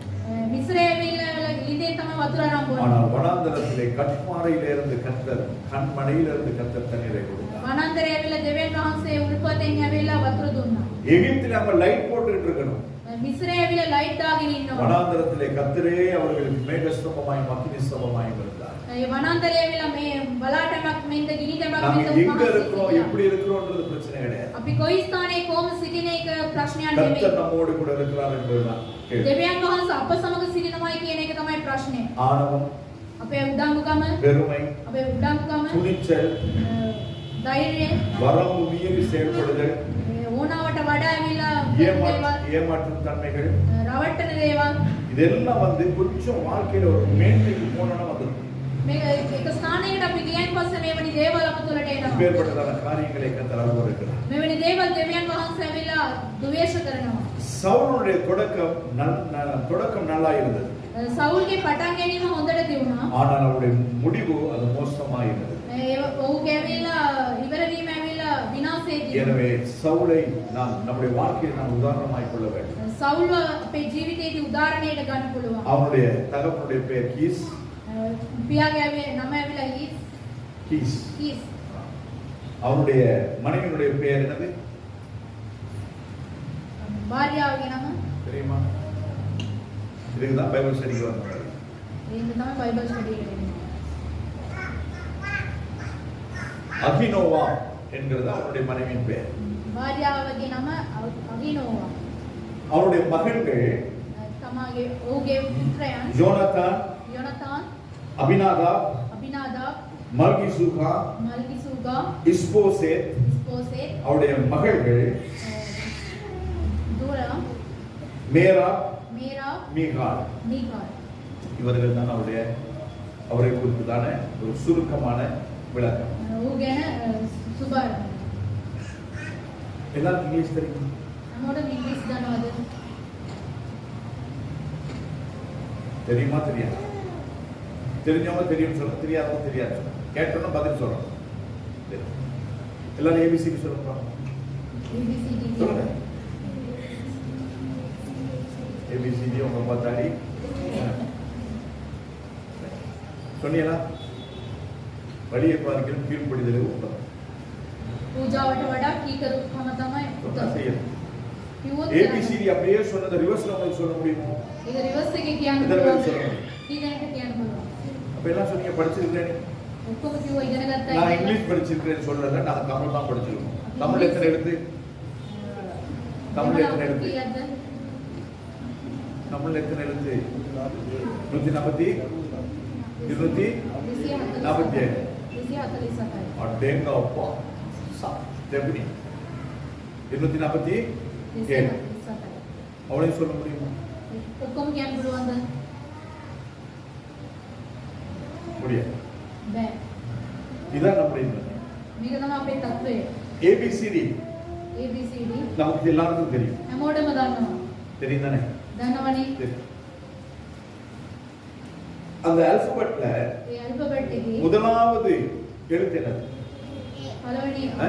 මිස්රේ ඇවිල්ලා ලිඳේ තමයි වතුර අරන් බොන්නේ.
ஆனால் வனாந்தரத்திலே கற்பாறையிலே இருந்து கர்த்தர், கண்மணியில இருந்து கர்த்தர் தண்ணீரை கொடுத்தார்.
වනාන්තරේ ඇවිල්ලා දෙවියන් වහන්සේ උල්පතෙන් ඇවිල්ලා වතුර දුන්නා.
எகிப்திலே நம்ம லைட் போட்டுக்கிட்டு இருக்கணும்,
මිස්රේ ඇවිල්ලා ලයිට් දාගෙන ඉන්නවා.
வனாந்தரத்திலே கர்த்தரே அவர்களுக்கு மேகஸ்தம்பமாய் அக்கினி ஸ்தம்பமாய் இருந்தார்.
ඒ වනාන්තරේ ඇවිල්ලා මේ බලාටමක් මෙන්ද ගිනිදමක්
நாம
මෙන්ද
எங்க இருக்கிறோம் எப்படி இருக்கிறோம்ன்றது பிரச்சனை கிடையாது.
අපි කොයි ස්ථානයේ කොහොම සිටින එක ප්‍රශ්නයක් නෙමෙයි.
கர்த்தர் நம்மோடு கூட இருக்கிறார் என்பதுதான் கேள்வி.
දෙවියන් වහන්සේ අප සමග සිටිනවායි කියන එක තමයි ප්‍රශ්නේ.
ஆணவம்,
අපේ උඩඟුකම,
பெருமை,
අපේ උඩඟුකම,
துணிச்சல்,
ධෛර්යය,
வரம்பு மீறி செயல்படுதல்,
ඕනාවට වඩා ඇවිල්ලා දේවල්,
ஏமாற்றும் தன்மைகள்,
රවට්ටන දේවල්
இதெல்லாம் வந்து கொஞ்சம் வாழ்க்கையில ஒரு மேன்மைக்கு போனோம்னா வந்துடும்.
මේ එක ස්ථානයකට අපි ගියන් පස්සේ මේවැනි දේවල් අප තුළට එනවා.
இப்பேற்பட்டதான காரியங்களை கர்த்தர் அனுபவிக்கிறார்.
මෙවැනි දේවල් දෙවියන් වහන්සේ ඇවිල්ලා ද්වේෂ කරනවා.
சவுலுடைய தொடக்கம் நல்லா இருந்தது,
සවුල්ගේ පටන් ගැනීම හොඳට තියුණා.
ஆனால் அவருடைய முடிவு அது மோசமா இருந்தது.
ඔහුගේ ඇවිල්ලා ඉවර වීම ඇවිල්ලා විනාශයේදී.
எனவே சவுலை நாம் நம்முடைய வாழ்க்கையில் நாம் உதாரணமாய் கொள்ள வேண்டும்.
සවුල්ව අපේ ජීවිතයේදී උදාහරණයට ගන්න පුළුවන්.
அவனுடைய தகப்பனுடைய பெயர் கீஸ்.
පියාගේ නම ඇවිල්ලා
கீஸ்.
කීස්.
அவனுடைய மனைவியினுடைய பெயர் என்னது
භාර්යාවගේ නම
தெரியுமா? இதுதான் பைபிள் ஸ்டடிக்கு வந்தாங்க.
ඒක තමයි බයිබල් ස්ටඩි එකේ.
அகினோவா என்கிறது அவனுடைய மனைவியின் பெயர்.
භාර්යාවගේ නම අගිනෝවා.
அவனுடைய மகன்கள்
තමාගේ ඔහුගේ පුත්‍රයන්
யோனத்தான்,
යොනතාන්,
அபினாதாப்,
අබිනාදාබ්,
மல்கிசூகா,
මල්කිසූගා,
இஸ்போசேத்.
ඉස්පෝසෙත්,
அவருடைய மகள்கள்
දුරා,
மேரா,
මේරා,
மீகால்.
මීකාල්.
இவர்கள் தான் அவரை குறித்துதான ஒரு சுருக்கமான விளக்கம்.
ඔහු ගැන සුබාරම.
எல்லாரும் இங்கிலீஷ் தெரியும்?
හැමෝටම ඉංග්‍රීසි දන්නවද?
தெரியுமா தெரியாது? தெரிஞ்சவங்க தெரியும் சொல்லுங்க, தெரியாதவங்க தெரியாது சொல்லுங்க. கேட்டோம்னா பதில் சொல்லணும். சரி. எல்லாரும் ஏபிசிடி சொல்லுங்க.
ABCD
சொல்லுங்க. ஏபிசிடி உங்க பார்த்தாடி சொன்னீங்களா? வழியை பார்க்கலும் கீழ்ப்படிதலே உத்தமம்.
පූජාවට වඩා කීකරුකම තමයි උත්තම.
செய்யணும்.
කිව්වොත්
ஏபிசிடி அப்படியே சொன்னதை ரிவர்ஸ்ல உங்களுக்கு சொல்ல முடியுமா?
ඒක රිවර්ස් එකේ කියන්න
එතන
පුළුවන්.
වෙනස් කරනවා.
කී දෙනෙක්ට කියන්න පුළුවන්?
அப்ப எல்லாம் சொன்னீங்க படிச்சிருக்கேன்.
ඔක්කොම කිව්වා ඉගෙන ගත්තා
நான்
කියලා.
இங்கிலீஷ் படிச்சிருக்கேன்னு சொல்லல, நான் தமிழ் தான் படிச்சிருக்கோம். தமிழ் எத்தனை எழுத்து? தமிழ் எத்தனை எழுத்து?
කීයක්ද?
தமிழ் எத்தனை எழுத்து? 140 247.
247.
அடேங்க அப்பா. எப்படி? 247 அவளையும் சொல்ல முடியுமா?
ඔක්කොම කියන්න පුළුවන්ද?
முடியாது.
බෑ.
இதான் நம்முடைய நிலைமை.
මේක තමයි අපේ தত্ত্বය.
ABCD
ABCD
நமக்கு எல்லாருக்கும் தெரியும்.
හැමෝටම දන්නවා.
தெரியும் தானே?
දන්නවනේ.
தெரியும். அந்த ஆல்பபெட்ல
ඒ ඇල්ෆබෙට් එකේ
முதலாவது எழுத்து என்னது?
පළවෙනි
A.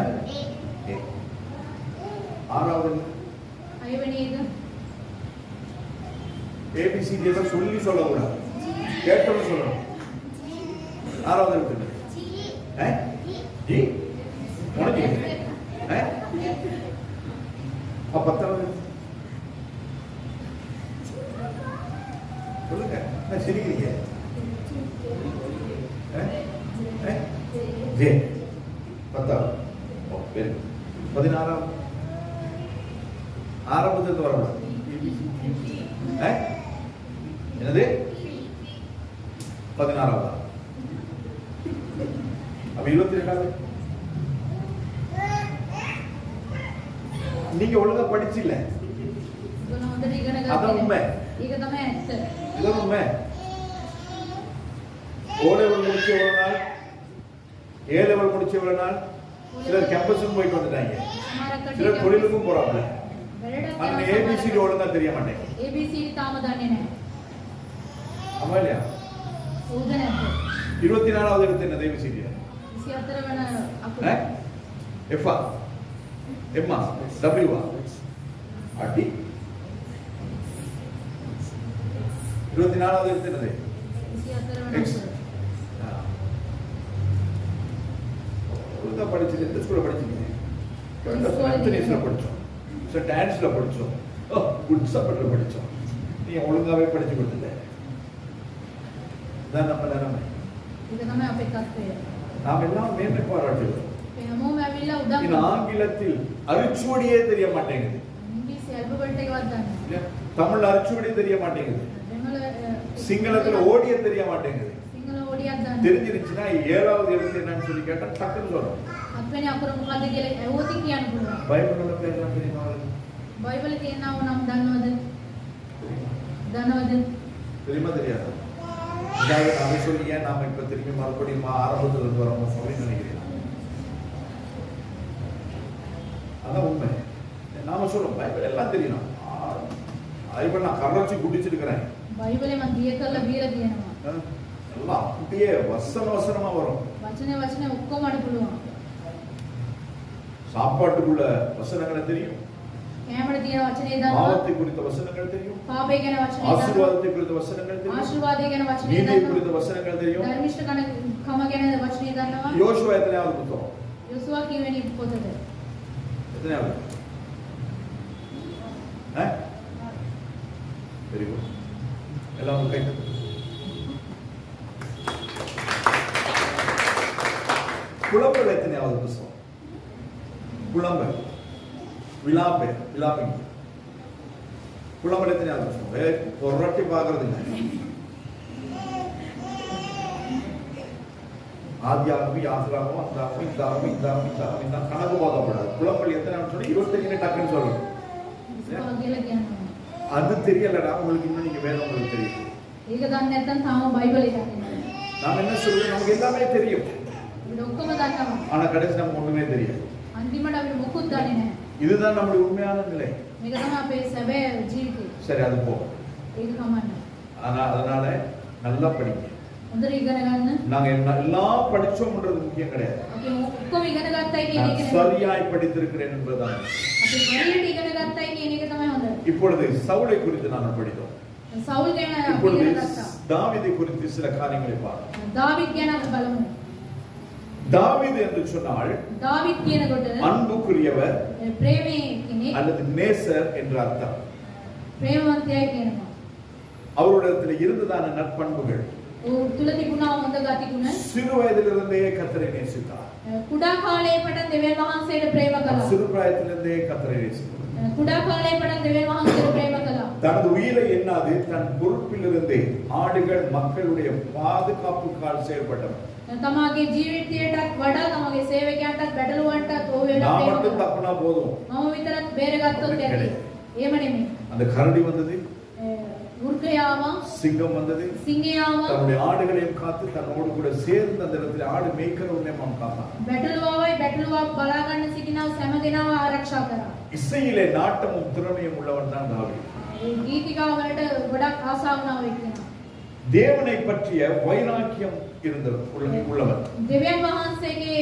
ஆறாவது
හයවෙනි එක
ABCD எல்லாம் சொல்லி சொல்லக்கூடாது. கேட்டோன்னு சொல்லணும். ஆறாவது எழுத்து என்னது? ஜி. உனக்கு பத்தாவது சொல்லுங்க. சிரிக்கிறீங்க. ஜே. பத்தாவது. Very good. 16வது ஆரம்பத்துக்கு வரணும். என்னது? 16வது. அப்ப 22வது நீங்க ஒழுங்கா படிச்சில்ல. அதான் உண்மை. இதான் உண்மை. O level முடிச்ச எவ்வளவு நாள், A level முடிச்ச எவ்வளவு நாள், சிலர் கேம்பஸுக்கு போயிட்டு வந்துட்டாங்க, சிலர் தொழிலுக்கும் போறாங்க. ஆனா ஏபிசிடி ஒழுங்கா தெரிய மாட்டேங்க.
ஏபிசிடி தாம தானே நே.
ஆமா இல்லையா? 24வது எழுத்து என்ன ஏபிசிடி?
24 වෙන අකුර.
F ஆ? M ஆ? W ஆ? அடி. 24வது எழுத்து என்னது?
24 වෙන අකුර.
ஒழுங்கா படிச்சது எந்த ஸ்கூல்ல படிச்சீங்க? படிச்சோம். சார் டான்ஸ்ல படிச்சோம். குட் சப்போர்ட்ல படிச்சோம். நீ ஒழுங்காவே படிச்சு கொடுத்தல. இதான் நம்ம நிலைமை.
இது நம்ம අපේ தත්ත්වය.
நாம் எல்லாம் மேன்மை பாராட்டுகிறோம்.
හැමෝම ඇවිල්ලා උදම්
இந்த ஆங்கிலத்தில் அரிச்சுவடியே தெரிய மாட்டேங்குது.
ඉංග්‍රීසි ඇල්ෆබෙට් එකවත් දන්නේ.
தமிழ் அரிச்சுவடி தெரிய மாட்டேங்குது. சிங்களத்துல ஓடியே தெரிய மாட்டேங்குது.
සිංහල ඕඩියක් දන්නේ.
தெரிஞ்சிருச்சுன்னா 7வது எழுத்து என்னன்னு சொல்லி கேட்டா டக்குன்னு சொல்லணும்.
7 වෙනි අකුර මොකද්ද කියලා ඇහුවොත් කියන්න පුළුවන්.
பைபிள்ல பேர்லாம் தெரியுமா?
බයිබලේ තියෙනව නම් දන්නවද? දන්නවද?
தெரியுமா தெரியாதா? இதாவது அதை சொல்லி ஏன் நாம இப்ப திரும்பி மறுபடியும் ஆரம்பத்துல இருந்து வரோம் அப்படின்னு நினைக்கிறேன். அதான் உண்மை. நாம சொல்றோம் பைபிள் எல்லாம் தெரியணும். பைபிள் நான் கரைச்சி குடிச்சிருக்கிறேன்.
බයිබලේ මම දිය කරලා බීලා තියෙනවා.
எல்லாம் அப்படியே வசனமா வரும்.
වචනේ ඔක්කොම අඩ පුළුවන්.
சாப்பாட்டுக்குள்ள வசனங்கள் தெரியும்.
කෑමට තියෙන වචනේ දන්නවා.
பாவத்தை குறித்த வசனங்கள் தெரியும்.
පාපය ගැන වචනේ දන්නවා.
ஆசீர்வாதத்தை குறித்த வசனங்கள் தெரியும்.
ආශිර්වාදය ගැන වචනේ
நீதியை
දන්නවා.
குறித்த வசனங்கள் தெரியும்.
ධර්මිෂ්ඨ කම ගැන වචනේ දන්නවා.
யோசுவா எத்தனையாவது புத்தகம்?
යොසුවා කියවෙනි පොතද?
எத்தனையாவது? Very good. எல்லாம் கை தட்டு. புலம்பல் எத்தனையாவது புத்தகம்? புலம்பல். விலாப்பிங். புலம்பல் எத்தனையாவது புத்தகம்? பொருட்டி பார்க்கறது இல்லை. ஆதியாகமம், யாத்ராகமம், அந்தாகமம், இந்தாகமம் கணக்கு பார்க்கப்படாது. புலம்பல் எத்தனை சொல்லி 25 டக்குன்னு சொல்லணும். அது தெரியலடா உங்களுக்கு, இன்னும் நீங்க வேற உங்களுக்கு தெரியும்.
ඒක දන්නේ නැත්නම් තාම බයිබලේ දන්නේ.
நாம என்ன சொல்றோம், நமக்கு எல்லாமே தெரியும்.
இது ඔක්කොම දන්නවා.
ஆனா கடைசி நமக்கு ஒண்ணுமே தெரியாது.
අන්තිමට අපිට මොකුත් දන්නේ නැහැ.
இதுதான் நம்முடைய உண்மையான நிலை.
මේක තමයි අපේ සැබෑ ජීවිතය.
சரி அது போ.
ඒක කමන්න.
அதனால நல்லா படிங்க.
හොඳට ඉගෙන ගන්න.
நாங்க எல்லாம் படிச்சோம்ன்றது முக்கியம் கிடையாது.
අපි ඔක්කොම ඉගෙන ගත්තයි කියන එක නෙමෙයි.
சரியாய் படித்திருக்கிறேன் என்பதுதான்.
අපි හරියට ඉගෙන ගත්තයි කියන එක තමයි හොඳ.
இப்பொழுது சவுலை குறித்து நான் படித்தோம்.
සවුල් ගැන අපි
இப்பொழுது
ඉගෙන ගත්තා.
தாவீதை குறித்து சில காரியங்களை பார்ப்போம்.
දාවිද් ගැන අපි බලමු.
தாவீது என்று சொன்னால்
දාවිද් කියනකොට
அன்புக்குரியவர்
ප්‍රේමී කෙනෙක්
அல்லது நேசர் என்ற அர்த்தம்.
ප්‍රේමවන්තයයි කියනවා.
அவருடைய இருந்ததான நற்பண்புகள்.
ඔහු තුල තිබුණා හොඳ ගතිගුණ.
சிறு வயதிலிருந்தே கர்த்தரை நேசித்தார்.
කුඩා කාලයේ පටන් දෙවියන් වහන්සේට ප්‍රේම කළා.
சிறு பிராயத்திலிருந்தே கர்த்தரை நேசித்தார்.
කුඩා කාලයේ පටන් දෙවියන් වහන්සේට ප්‍රේම කළා.
தனது உயிரை எண்ணாது தன் பொறுப்பிலிருந்தே ஆடுகள் மக்களுடைய பாதுகாப்புக்காக செயல்பட்டவர்.
තමාගේ ජීවිතයටත් වඩා තමාගේ සේවකයන්ටත් බැටළුවන්ටත් ඔහු වෙලා
நான்
ප්‍රේම
மட்டும்
කළා.
தப்புனா போதும்.
මම විතරක් බේරගත්තොත් ඇති. එහෙම නෙමෙයි.
அந்த கரடி வந்தது,
වෘකයාවා,
சிங்கம் வந்தது,
සිංහයාවා,
தன்னுடைய ஆடுகளையும் காத்து தன்னோடு கூட சேர்ந்து அந்த இடத்துல ஆடு மேய்க்கிறவனே காத்தான்.
බැටළුවාවයි බැටළුවා බලා ගන්න සිටිනව සෑම දෙනාව ආරක්ෂා කරා.
இசையிலே நாட்டமும் திறமையும் உள்ளவன் தான் தாவீது.
ඒ ගීතිකා වලට ගොඩක් ආසාව වුණා වෙන්නේ.
தேவனை பற்றிய வைராக்கியம் உள்ளவர்.
දෙවියන් වහන්සේගේ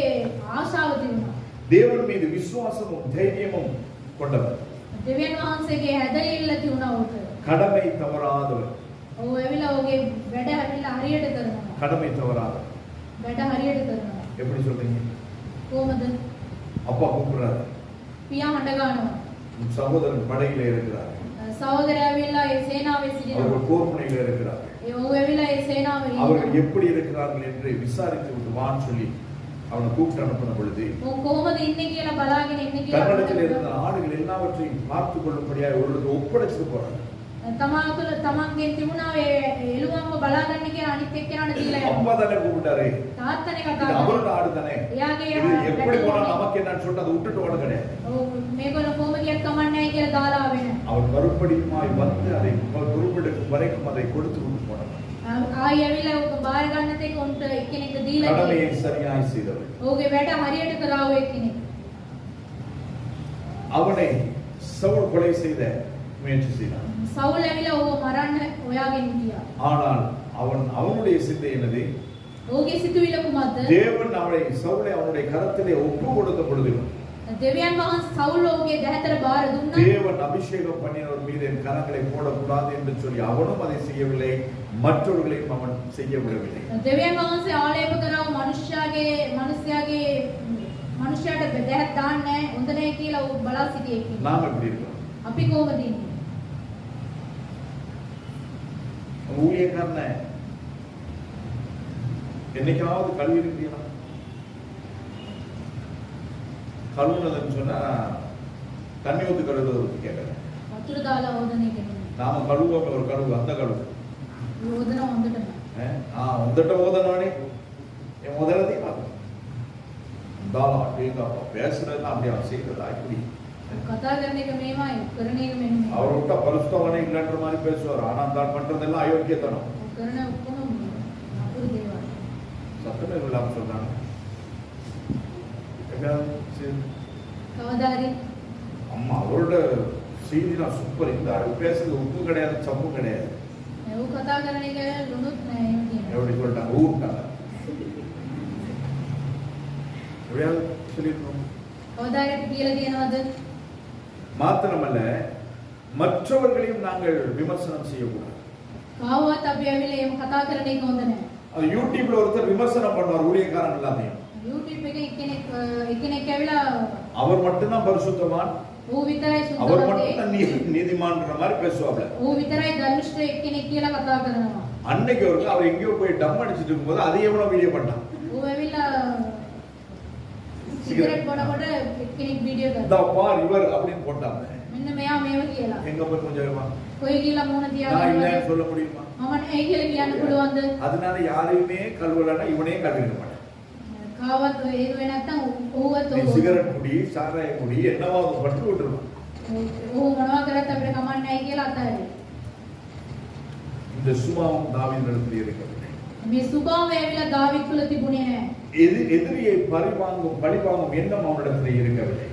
ආශාව තිබුණා.
தேவன் மீது விசுவாசமும் தைரியமும் கொண்டவர்.
දෙවියන් වහන්සේගේ හැදෙයිල්ල තිබුණා උට.
கடமை தவறாதவர்.
ඔව් ඇවිල්ලා ඔහුගේ වැඩ ඇවිල්ලා හරියට කරනවා.
கடமை தவறாத.
වැඩ හරියට කරනවා.
எப்படி சொல்றீங்க?
කොහොමද?
அப்பா கூப்பிடுறாரு.
පියා හඬ ගන්නවා.
சகோதரன் படையிலே இருக்கிறார்.
சகோதரர் ඇවිල්ලා ඒ සේනාවේ සිටිනවා.
அவர்கள் போர் முனையிலே இருக்கிறார்.
ඔහු ඇවිල්ලා ඒ සේනාවේ
அவர்கள் எப்படி இருக்கிறார்கள் என்று விசாரித்து விட்டு வான்னு சொல்லி அவனை கூப்பிட்டு அனுப்பின பொழுது
ඔහු කොහොමද ඉන්නේ කියලා බලාගෙන ඉන්නේ කියලා
தன்னிடத்தில் இருந்த ஆடுகள் எல்லாவற்றையும் பார்த்துக் கொள்ளும்படியாக ஒருவருக்கு ஒப்படைச்சிட்டு போறாங்க.
තමා තුළ තමන්ගෙන් තිබුණා ඒ එළුවන්ව බලාගන්න කියලා අනිත් එක්කෙනාට දීලා යනවා.
அப்பா தானே கூப்பிட்டாரு.
තාත්තනේ කතා
இது
කරා.
அவரோட ஆடு தானே.
එයාගේ
இது எப்படி போனா நமக்கு என்னன்னு சொல்லிட்டு அதை விட்டுட்டு ஓட கிடையாது.
ඔව් මේගොල්ලෝ කොහොම ගියත් කමන්නේ කියලා දාලා ආවේ නැහැ.
அவர் மறுபடியுமாய் வந்து அதை பொறுப்பெடுக்கும் வரைக்கும் அதை கொடுத்து விட்டு போனார்.
ආයි ඇවිල්ලා ඔක බාර ගන්න තෙක් උන්ට එක්කෙනෙක්ට දීලා
கடமையை சரியாய் செய்தவர்.
ඔහුගේ වැඩ හරියට කරාව එක්කෙනෙක්.
அவனை சவுல் கொலை செய்த முயற்சி செய்தான்.
සවුල් ඇවිල්ලා ඔහුව මරන්න හොයාගෙන ගියා.
ஆனால் அவனுடைய சிந்தை என்னது?
ඔහුගේ සිතුවිල්ල කුමක්ද?
தேவன் சவுலை அவனுடைய கரத்திலே ஒப்பு கொடுத்த பொழுது
දෙවියන් වහන්සේ සවුල් ඔහුගේ දැහැතට බාර දුන්නා.
தேவன் அபிஷேகம் பண்ணினவர் மீது என் கரங்களை போடக்கூடாது என்று சொல்லி அவனும் அதை செய்யவில்லை, மற்றவர்களையும் அவன் செய்ய விடவில்லை.
දෙවියන් වහන්සේ ආලේප කරව මනුෂ්‍යයාට දැහැත් දාන්නේ නැහැ හොඳ නැහැ කියලා ඔහු බලා සිටියේ කියලා.
நாம் எப்படி இருக்கோம்?
අපි කොහොමද ඉන්නේ?
ஊழியக்காரனை என்னைக்காவது கழுவி இருக்கீங்களா? கழுவுனதுன்னு சொன்னா தண்ணி ஊத்து கழுவுறது கேட்கறேன்.
වතුර දාලා හොදන එක නෙමෙයි.
நாம கழுவோம் ஒரு கழுவு, அந்த கழுவு
හොදන හොඳටම.
வந்துட்ட ஓதனோனே என் முதலத்தையும் பார்க்கணும். தாளம் அப்படிங்க பேசுறதுன்னா அப்படியே அவன் செய்யறதா இப்படி
කතා කරන එක මේමයි කරන එක මෙන්න.
அவர் விட்டா பரிசுத்தவனே இல்லைன்ற மாதிரி பேசுவார். ஆனா தான் பண்றதெல்லாம் அயோக்கியத்தனம்.
කරන ඔක්කොම නපුරු දේවල්.
சத்தமே இல்லாம சொல்றாங்க.
කවදාරි
அம்மா அவரோட செய்திலாம் சூப்பர். இந்த பேசுறது உப்பு கிடையாது, சப்பு கிடையாது.
ඔව් කතා කරන එක ලුණුත් නෑ එහෙම කියනවා.
எப்படி சொல்லிட்டாங்க? ஊட்டாங்க. எப்படியாவது சொல்லிருக்கணும்.
කවදාරි කියලා කියනවද?
மாத்திரமல்ல மற்றவர்களையும் நாங்கள் விமர்சனம் செய்யக்கூடாது.
කාවවත් අපි ඇවිල්ලා එහෙම කතා කරන එක හොඳ නෑ.
அது யூடியூப்ல ஒருத்தர் விமர்சனம் பண்ணுவார் ஊழியக்காரன் எல்லாத்தையும்.
YouTube එකේ එක්කෙනෙක් ඇවිල්ලා
அவர் மட்டும்தான் பரிசுத்தவான்,
ඌ විතරයි
அவர்
සුද්ධ
மட்டும்தான் நீதிமான்ன்ற மாதிரி பேசுவாப்ல.
ඌ විතරයි ධර්මිෂ්ඨ එක්කෙනෙක් කියලා කතා කරනවා.
அன்னைக்கு ஒரு அவர் எங்கேயோ போய் டம் அடிச்சிட்டு இருக்கும்போது அதை எவ்வளவு வீடியோ பண்ணான்.
ඌ ඇවිල්ලා සිගරට් බොනකොට එක්කෙනෙක් වීඩියෝ
இந்த
කරනවා.
பார் இவர் அப்படின்னு போட்டாங்க.
මෙන්න මෙයා මේව කියලා.
எங்க போய் கொஞ்சமா
කොයි ගිහලා මොන
நான்
තියාගෙන
இல்லைன்னு சொல்ல முடியுமா?
මම ඇයි කියලා කියන්න පුළුවන්ද?
அதனால யாரையுமே கல்வலனா இவனே கல்விக்க மாட்டேன்.
කාවත් හේතුවේ නැත්තම් ඌවත්
நீ சிகரெட் குடி, சாராய குடி, என்னவாவது பண்ணி விட்டுருவான்.
ඌ මොනවා කරත් අපිට කමන්නේ නැහැ කියලා අතාරිනවා.
இந்த சுபாவம் தாவீதினிடத்தில் இருக்கவில்லை.
මේ සුභාවය ඇවිල්ලා දාවිත් තුල තිබුණේ නැහැ.
எதிரியை பழிவாங்கும் எண்ணம் அவனிடத்தில் இருக்கவில்லை.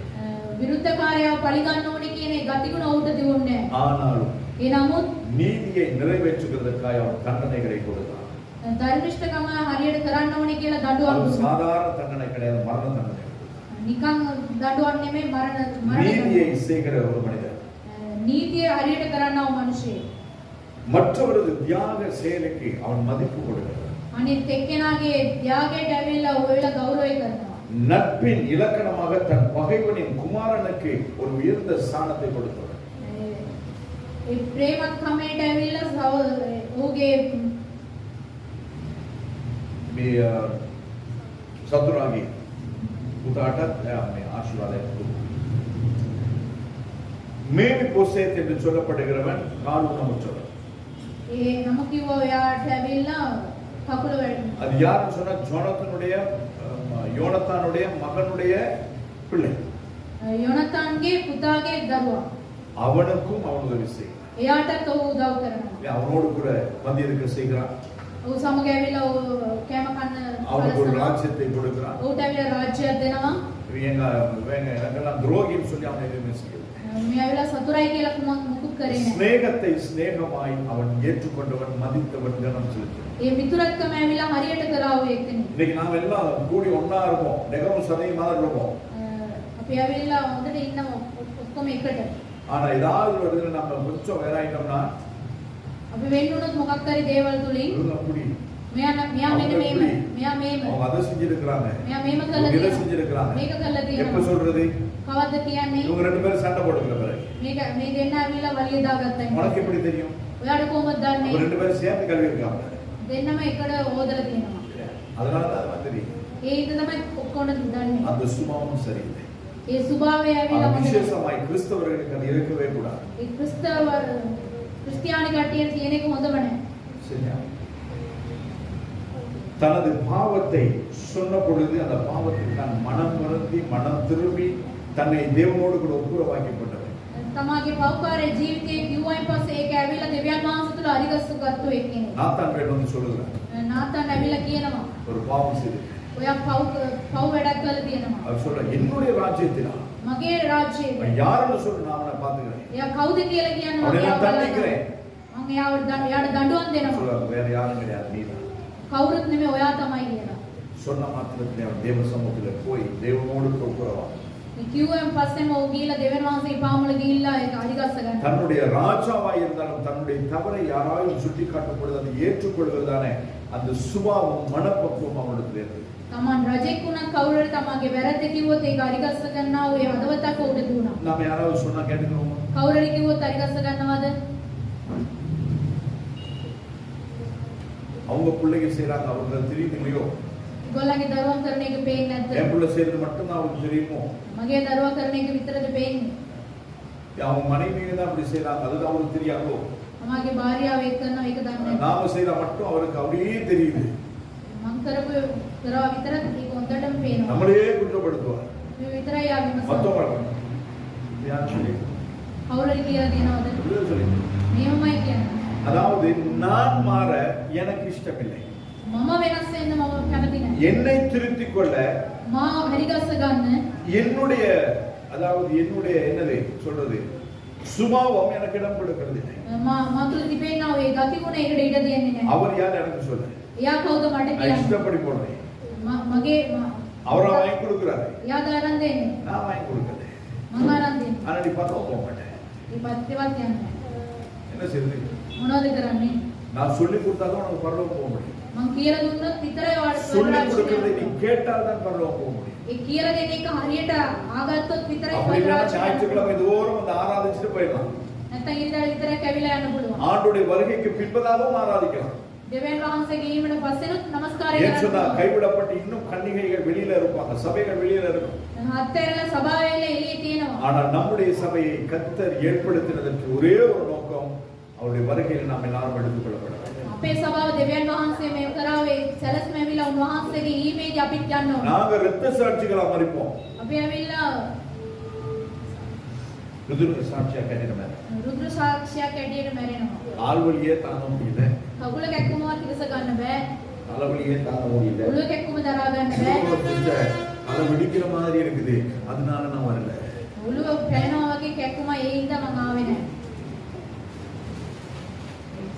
විරුද්ධකාරයව පරිගන්න ඕනේ කියන ඒ ගතිගුණ ඌට තිබුණේ නැහැ.
ஆனாலும்
ඒ නමුත්
நீதியை நிறைவேற்றுவதற்காக அவன் தண்டனைகளை கொடுத்தான்.
ධර්මිෂ්ඨකම හරියට කරන්න ඕනේ කියලා දඬුවම්
அது
දුන්නා.
சாதாரண தண்டனை கிடையாது, மரண தண்டனை.
නිකන් දඬුවම් නෙමෙයි මරණ
நீதியை செய்கிற ஒரு மனிதன்,
නීතිය හරියට කරන්නව මිනිසෙක්.
மற்றவரது தியாக செயலுக்கு அவன் மதிப்பு கொடுக்கிறான்.
අනිත් එක්කෙනාගේ ත්‍යාගයට ඇවිල්ලා ඔයලා ගෞරවය කරනවා.
நட்பின் இலக்கணமாக தன் பகைவனின் குமாரனுக்கு ஒரு உயர்ந்த ஸ்தானத்தை கொடுத்தார்.
ඒ ප්‍රේමත් කමයට ඇවිල්ලා ඔහුගේ
මේ සතුරාගේ පුතාටත් මේ ආශිර්වාදයක් දුන්නා. மேவி போசேத் என்று சொல்லப்படுகிறவன் கால் ஊனமுற்றவன்.
ඒ නම කිව්ව ඔයාට ඇවිල්ලා කකුල වැටුණා.
அது யாருன்னு சொன்னா யோனத்தானுடைய மகனுடைய பிள்ளை.
යොනතාන්ගේ පුතාගේ දරුවා.
அவனுக்கும் அவன் உதவி செய்கிறான்.
එයාටත් ඔහු උදව් කරනවා.
அவனோடு கூட மந்தியிருக்க செய்கிறான்.
ඔහු සමග ඇවිල්ලා කෑම කන්න
அவனுக்கு ஒரு ராஜ்யத்தை கொடுக்கிறான்.
ඔහුට ඇවිල්ලා රාජ්‍යයක් දෙනවා.
எனக்கெல்லாம் துரோகின்னு சொல்லி அவனை எதுவுமே செய்யல.
මේ ඇවිල්ලා සතුරයි කියලා මුකුත් කරේ නැහැ.
ஸ்நேகத்தை ஸ்நேகமாய் அவன் ஏற்றுக்கொண்டவன், மதித்தவன், கனம் செலுத்தினான்.
ඒ මිතුරත්කම ඇවිල්ලා හරියට කරාව එක්කෙනෙක්.
இன்னைக்கு நாம எல்லாம் கூடி ஒண்ணா இருப்போம், நெகமும் சதையும் மாதிரி இருப்போம்.
අපි ඇවිල්ලා හොඳට ඉන්නවා ඔක්කොම එකට.
ஆனா ஏதாவது ஒரு இடத்துல நம்ம கொஞ்சம் வேற ஆயிட்டோம்னா
අපි වෙන්න උනොත් මොකක් හරි දේවල් තුලින්
இவங்க அப்படி
මෙයා මෙන්න මේම මෙයා මේම
அவங்க அதை செஞ்சிருக்கிறாங்க,
මෙයා මේම
இவங்க
කළා
இதை
තියෙනවා
செஞ்சிருக்கிறாங்க.
මේක කළා
எப்ப
තියෙනවා
சொல்றது?
කවද්ද කියන්නේ
இவங்க ரெண்டு பேரும் சண்டை போட்டுக்கிற பிறகு.
මේක මේ දෙන්න ඇවිල්ලා වලිය දාගත්තා
உனக்கு எப்படி தெரியும்?
ඔයාට කොහොමද දන්නේ
அவங்க ரெண்டு பேரும் சேர்ந்து கழுவி இருக்காங்க.
දෙන්නම එකට ඕදලා තියෙනවා
அதனால தான் தெரியும்.
ඒ ඉත තමයි ඔක්කොම දන්නේ
அந்த சுபாவம் சரியில்லை.
ඒ ස්වභාවය ඇවිල්ලා
அது
මොකද
விசேஷமாய் கிறிஸ்தவர்களுக்கு அது இருக்கவே கூடாது.
ඒ ක්‍රිස්තියානි කට්ටිය තියෙන එක හොඳම නැහැ
சரியா? தனது பாவத்தை சொன்ன பொழுது அந்த பாவத்திற்கான மனம் வருந்தி மனம் திரும்பி தன்னை தேவனோடு கூட ஒப்புரவாக்கப்பட்டவர்.
තමාගේ පෞකාරයේ ජීවිතයේ කිව්වයින් පස්සේ ඒක ඇවිල්ලා දෙවියන් වහන්සේ තුල අරිගස්සු ගත්තු එක්කෙනෙක්.
நாத்தான் வேணும் வந்து சொல்லுகிறார்,
නාතන් ඇවිල්ලා කියනවා
ஒரு பாவம் செய்து
ඔයා පව් වැඩක් කළා තියෙනවා.
அவர் சொல்ற என்னுடைய ராஜ்யத்தினால்
මගේ රාජ්‍යයේ
அவன் யாருன்னு சொல்லு, நான் அவனை பார்த்துக்கிறேன்,
එයා කවුද කියලා කියන්න
அவனை
මම
நான் தண்டிக்கிறேன்.
එයාට දඬුවම් දෙනවා.
சொல்றாரு, வேற யாரும் கிடையாது, நீதான்.
කවුරුත් නෙමෙයි ඔයා තමයි කියලා.
சொன்ன மாத்திரத்திலே அவன் தேவ சமூகத்தில் போய் தேவனோடு ஒப்புரவா
මේ කිව්වයින් පස්සේම ඔහු ගිහිල්ලා දෙවියන් වහන්සේ පාමුල ගිහිල්ලා ඒක අරිගස්ස ගන්නවා.
தன்னுடைய ராஜாவாய் இருந்தாலும் தன்னுடைய தவறை யாராலும் சுட்டி காட்டும் பொழுது அதை ஏற்றுக்கொள்வதுதானே அந்த சுபாவம் மனப்பக்குவம் அவனிடத்தில் இருக்கு.
තමන් රජෙක් වුණත් කවුරුහරි තමාගේ වැරද්ද කිව්වොත් ඒක අරිගස්ස ගන්නවා. ඔය හදවතක් උඩ දුවනවා.
நாம யாராவது சொன்னா கேட்டுக்கிறோமா?
කවුරුහරි කිව්වොත් අරිගස්ස ගන්නවද?
அவங்க பிள்ளைங்க செய்யறாங்க, அவங்க தெரியுமில்லையோ?
ඒගොල්ලන්ගේ දරුවන් කරන එක පේන්නේ නැද්ද?
என் பிள்ளை செய்யறது மட்டும்தான் அவங்களுக்கு தெரியுமோ?
මගේ දරුවා කරන එක විතරද පේන්නේ?
அவங்க மனைவிங்க தான் அப்படி செய்யறாங்க, அது அவங்களுக்கு தெரியாதோ?
මගේ භාර්යාව ඒක කරනවා ඒක දන්නේ නැහැ.
நாம செய்யற மட்டும் அவருக்கு அப்படியே தெரியுது.
මං කරපු කරා විතරක් ඒක හොඳටම පේනවා.
நம்மளே குற்றப்படுத்துவார்.
මේ විතරයි ආවිමස.
மத்தவங்க யார் சொல்லி?
කවුරුහරි කියලා දෙනවද?
இல்ல சொல்லி.
නියමයි කියන්නේ.
அதாவது நான் மாற எனக்கு இஷ்டமில்லை,
මම වෙනස් වෙන්න මම කැමති නැහැ.
என்னை திருத்திக் கொள்ள
මා හරිගස්ස ගන්න
என்னுடைய அதாவது என்னுடைய என்னது சொல்றது சுபாவம் எனக்கு இடம் கொடுக்கிறது இல்லை.
මා තුල තිබෙනා ඔය ගති ගුණ ඒකට ඉඩ දෙන්නේ නැහැ.
அவர் யார் எனக்கு சொல்ல?
එයා කවුද මට
நான்
කියන්නේ?
இஷ்டப்படி போடுறேன்,
මගේ
அவரை வாங்கி கொடுக்குறாரு,
එයා දාරන් දෙන්නේ.
நான் வாங்கி கொடுக்கல.
මම ආරන් දෙන්නේ.
ஆனா நீ பரவ போக மாட்டேன்.
ඒ පත්‍යවත් යන්නේ.
என்ன செய்யுது?
මොනවද කරන්නේ?
நான் சொல்லி கொடுத்தாதான் உனக்கு பரலோகம் போக முடியும்.
මං කියලා දුන්නොත් විතරයි
சொல்லி
ඔයාලට
கொடுக்கறதை நீ கேட்டால் தான் பரலோகம் போக முடியும்.
ඒ කියලා දෙන එක හරියට ආගත්තොත් විතරයි
அப்படி இல்லைன்னா
පරලෝකයට යන්න.
ஞாயிற்றுக்கிழமை தோறும் வந்து ஆராதிச்சுட்டு போயிடலாம்.
නැත්නම් ඉරිදා විතරක් ඇවිල්ලා යන්න පුළුවන්.
ஆண்டுடைய வருகைக்கு பின்பதாகவும் ஆராதிக்கலாம்.
දෙවියන් වහන්සේගේ ඊමට පස්සෙනුත් නමස්කාරය
ஏன் சொன்னா
කරන්න.
கைவிடப்பட்டு இன்னும் கன்னிகைகள் வெளியில இருப்பாங்க, சபைகள் வெளியில இருக்கும்.
හත්තරල සභාවෙල එළියේ තියෙනවා.
ஆனால் நம்முடைய சபையை கர்த்தர் ஏற்படுத்தினதற்கு ஒரே ஒரு நோக்கம், அவருடைய வருகையில் நாம் எல்லாரும் எடுத்துக் கொள்ளப்பட வேண்டும்.
අපේ සභාව දෙවියන් වහන්සේ මේ කරාවේ සැලැස්ම ඇවිල්ලා උන්වහන්සේගේ ඊමේදී අපිට යන්න ඕන.
நாங்க இரத்த சாட்சிகளா மறிப்போம்.
අපි ඇවිල්ලා
ருதுர சாட்சியா கண்டிப்பா
රුද්‍ර සාක්ෂියක් ඇටියට මැරෙනවා.
ஆள்வழியே தாங்க முடியல,
කකුල කැක්කුමවත් ඉවස ගන්න බෑ.
தலைவலியே தாங்க முடியல,
ඔළුව කැක්කුම දරා ගන්න බෑ.
அதை வெடிக்கிற மாதிரி இருக்குது, அதனால நான் வரல.
ඔළුව පැනනවා වගේ කැක්කුම ඒ ඉඳ මම ආවේ නැහැ.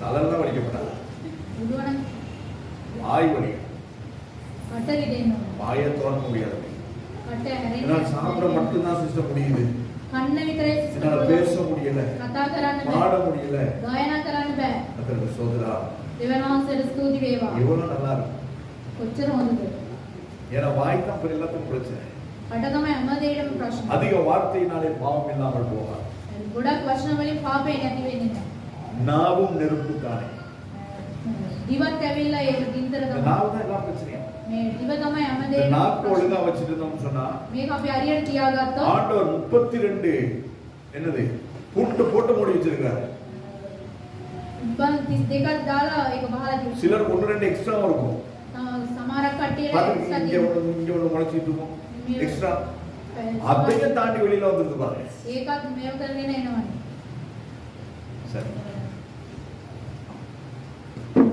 தலைதான் வலிக்கப்படாது,
ඔළුව නම්
வாய் வலி,
කටරි දෙන්න ඕන.
வாயை திறக்க முடியாது.
කට
என்னால்
හැරෙන්න.
சாப்பிட மட்டும்தான் சிஸ்டம் முடியுது,
කන්න විතරයි
என்னால பேச முடியல,
කතා කරන්න
பாட
බෑ.
முடியல.
ගායනා කරන්න බෑ.
கர்த்தருக்கு சோதரா
දෙවියන් වහන්සේට ස්තුති වේවා.
எவ்வளவு நல்லா இருக்கு.
කොච්චර හොඳද?
ஏன்னா வாய் தான் பெரிய எல்லாத்துக்கும் பிரச்சனை.
කට තමයි හැම දෙයකම ප්‍රශ්න.
அதிக வார்த்தையினாலே பாவம் இல்லாமல் போகாது.
ගොඩක් වචන වලින් පාපේ නැති වෙන්නේ නැහැ.
நாவும் நெருப்பு தானே.
දිවත් ඇවිල්ලා ඒක ගින්දර
இந்த
තමයි.
நாவு தான் எல்லா பிரச்சனையும்.
මේ දිව තමයි හැම
இந்த
දෙයකම
நாக்கு
ප්‍රශ්න.
ஒழுங்கா வச்சிருந்தோம்னு சொன்னா
මේක අපි හරියට තියාගත්තොත්
ஆண்டவர் 32 என்னது புட்டு போட்டு மூடி வச்சிருக்காரு.
ඉබ්බන් 32ක් දාලා ඒක බහලා තියෙනවා.
சிலர் 1-2 எக்ஸ்ட்ரா இருக்கும்.
සමහරක් කට්ටියට
பாத்துக்கிட்டு இங்க ஒண்ணு முளைச்சிட்டு இருக்கும் எக்ஸ்ட்ரா. அதையும் தாண்டி வெளியில வந்துருது பாருங்க.
ඒකත් මේව කරගෙන එනවනේ.
சரி,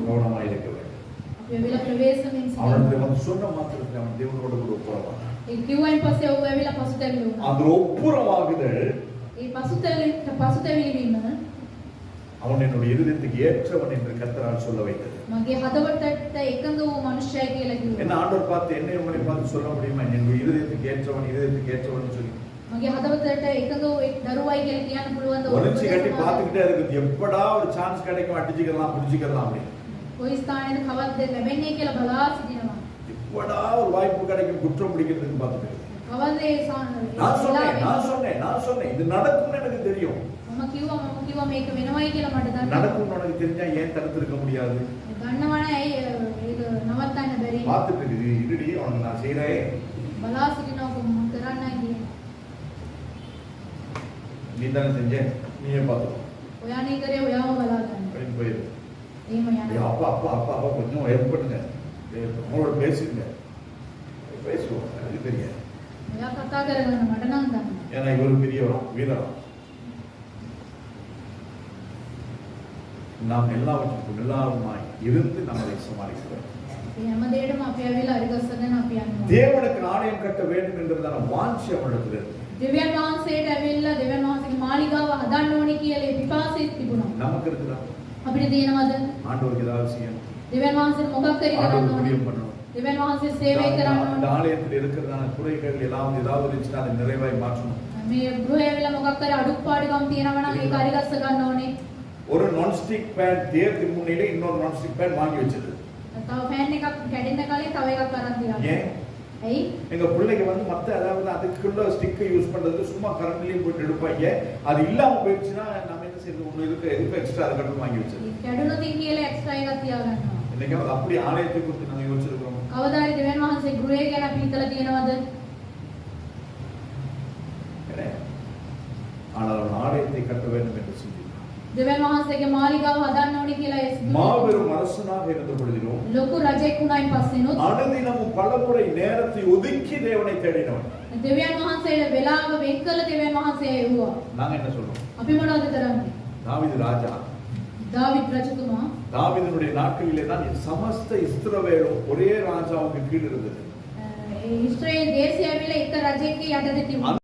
கவனமா இருக்க வேண்டும்.
අපි ඇවිල්ලා ප්‍රවේශමෙන්
அவனுக்கு வந்து சொன்ன மாத்திரத்தில் அவன் தேவனோடு கூட ஒப்புரவான்.
ඒ කිව්වයින් පස්සේ ඔහු ඇවිල්ලා පසුතැවිලි වුණා.
அந்த ஒப்புரவாகுதல்
ඒ පසුතැවිලි වීම
அவன் என்னுடைய இருதயத்துக்கு ஏற்றவன் என்று கர்த்தரால் சொல்ல வைத்தது.
මගේ හදවතට එකඟ වූ මනුෂ්‍යයෙක් කියලා කිව්වා.
என்ன ஆண்டவர் பார்த்து என்னை உங்களை பார்த்து சொல்ல முடியுமா? என்னுடைய இருதயத்துக்கு ஏற்றவன், இருதயத்துக்கு ஏற்றவன் சொல்லி.
මගේ මගේ හදවතට එකඟ වූ එක් දරුවයි කියලා කියන්න පුළුවන් ද
உணர்ச்சி கட்டி பார்த்துக்கிட்டே இருக்குது எப்படா ஒரு சான்ஸ் கிடைக்கும் அடிச்சுக்கலாம் பிடிச்சிக்கலாம் அப்படின்னு
කොයි ස්ථානයක කවද්ද ලැබෙන්නේ කියලා බලා සිටිනවා.
எப்படா ஒரு வாய்ப்பு கிடைக்கும் குற்றம் பிடிக்கிறதுக்கு பார்த்துட்டு
කවද ඒ
நான் சொன்னேன் இது நடக்கும்னு எனக்கு தெரியும்.
මම කිව්වා මේක වෙනවයි කියලා මට දන්නවා.
நடக்கும்னு உனக்கு தெரிஞ்சா ஏன் தடுத்து இருக்க முடியாது?
දන්නවනේ ඇයි ඒක නවත්තන්න බැරි?
பார்த்துட்டு இருடி உனக்கு நான் செய்றேன்.
බලා සිටිනවා කොහොම කරන්නයි කියන්නේ.
நீ தானே செஞ்ச நீயே பார்த்து
ඔයානේ කරේ ඔයාම බලා ගන්න.
அப்படின்னு போயிரு.
එහෙම යනවා.
அப்பா கொஞ்சம் ஹெல்ப் பண்ணுங்க. அவங்களோட பேசுங்க. பேசுவோம் அது தெரியாது.
ඔයා කතා කරගන්න මට නම් දන්නවා.
ஏன்னா இவர் பெரியவர் வீரர். நாம் எல்லாவற்றுக்கும் எல்லாருமாய் இருந்து நம்மை சமாளிக்கிறோம்.
මේ හැම දෙයකම අපි ඇවිල්ලා අරිගස්සගෙන අපි යනවා.
தேவனுக்கு ஆலயம் கட்ட வேண்டும் என்றதான வாஞ்சை அவளுக்கு இருக்கு.
දෙවියන් වහන්සේට ඇවිල්ලා දෙවියන් වහන්සේගේ මාලිගාව හදන්න ඕනි කියලා පිපාසෙත් තිබුණා.
நமக்கு இருக்குதா?
අපිට තියෙනවද?
ஆண்டவருக்கு ஏதாவது செய்யணும்.
දෙවියන් වහන්සේට මොකක් කරි කරන්න
ஆண்டவருக்கு
ඕනේ?
ஊழியம் பண்ணணும்.
දෙවියන් වහන්සේ සේවය කරන්න
இந்த
ඕනේ.
ஆலயத்தில் இருக்கிறதான குறைகள் ஏதாவது இருந்துச்சுன்னா அதை நிறைவாய் மாற்றணும்.
මේ ගෘහය ඇවිල්ලා මොකක් කරි අඩුපාඩුකම් තියෙනවා නම් ඒක අරිගස්ස ගන්න ඕනේ.
ஒரு நான் ஸ்டிக் பேன் தேர்வு முன்னிலே இன்னொரு நான் ஸ்டிக் பேன் வாங்கி வச்சது.
තව ෆෑන් එකක් කැඩෙන්න කලින් තව එකක් අරන් තියනවා.
ஏன்?
ඇයි?
எங்க பிள்ளைங்க வந்து மத்த அதாவது அதுக்குள்ள ஸ்டிக்கை யூஸ் பண்றது சும்மா கரண்ட்லயும் போட்டு எடுப்பாங்க. அது இல்லாம போயிடுச்சுன்னா நாம என்ன செய்யறது? ஒண்ணு எதுக்கு எக்ஸ்ட்ரா அதுக்கு வாங்கி வச்சது.
කැඩුණොත් කියලා එක්ස්ට්‍රා එකක් තියා ගන්නවා.
இன்னைக்கு அப்படி ஆலயத்தை குறித்து நாங்க யோசிச்சிருக்கோம்.
කවදාරි දෙවියන් වහන්සේ ගෘහය ගැන අපි හිතලා තියෙනවද?
ஆனால் அவன் ஆலயத்தை கட்ட வேண்டும் என்று சொல்லி
දෙවියන් වහන්සේගේ මාලිගාව හදන්න ඕනි කියලා
மாபெரும் அரசனாக இருந்த பொழுதிலும்
ලොකු රජෙක් වුණායින් පස්සෙනොත්
அனுதினமும் பலமுறை நேரத்தை ஒதுக்கி தேவனை தேடினவன்.
දෙවියන් වහන්සේට වෙලාව වෙන් කළ දෙවියන් වහන්සේ එව්වා.
நாங்க என்ன சொல்றோம்?
අපි මොනවද කරන්නේ?
தாவீது ராஜா.
දාවිත් රජතුමා
தாவீதினுடைய நாட்களிலே தான் சமஸ்த இஸ்ரவேலும் ஒரே ராஜாவுக்கு கீழ் இருந்தது.
ඉස්රායෙල් දේශය ඇවිල්ලා එක රජෙක්ගේ යටතේ තිබුණා.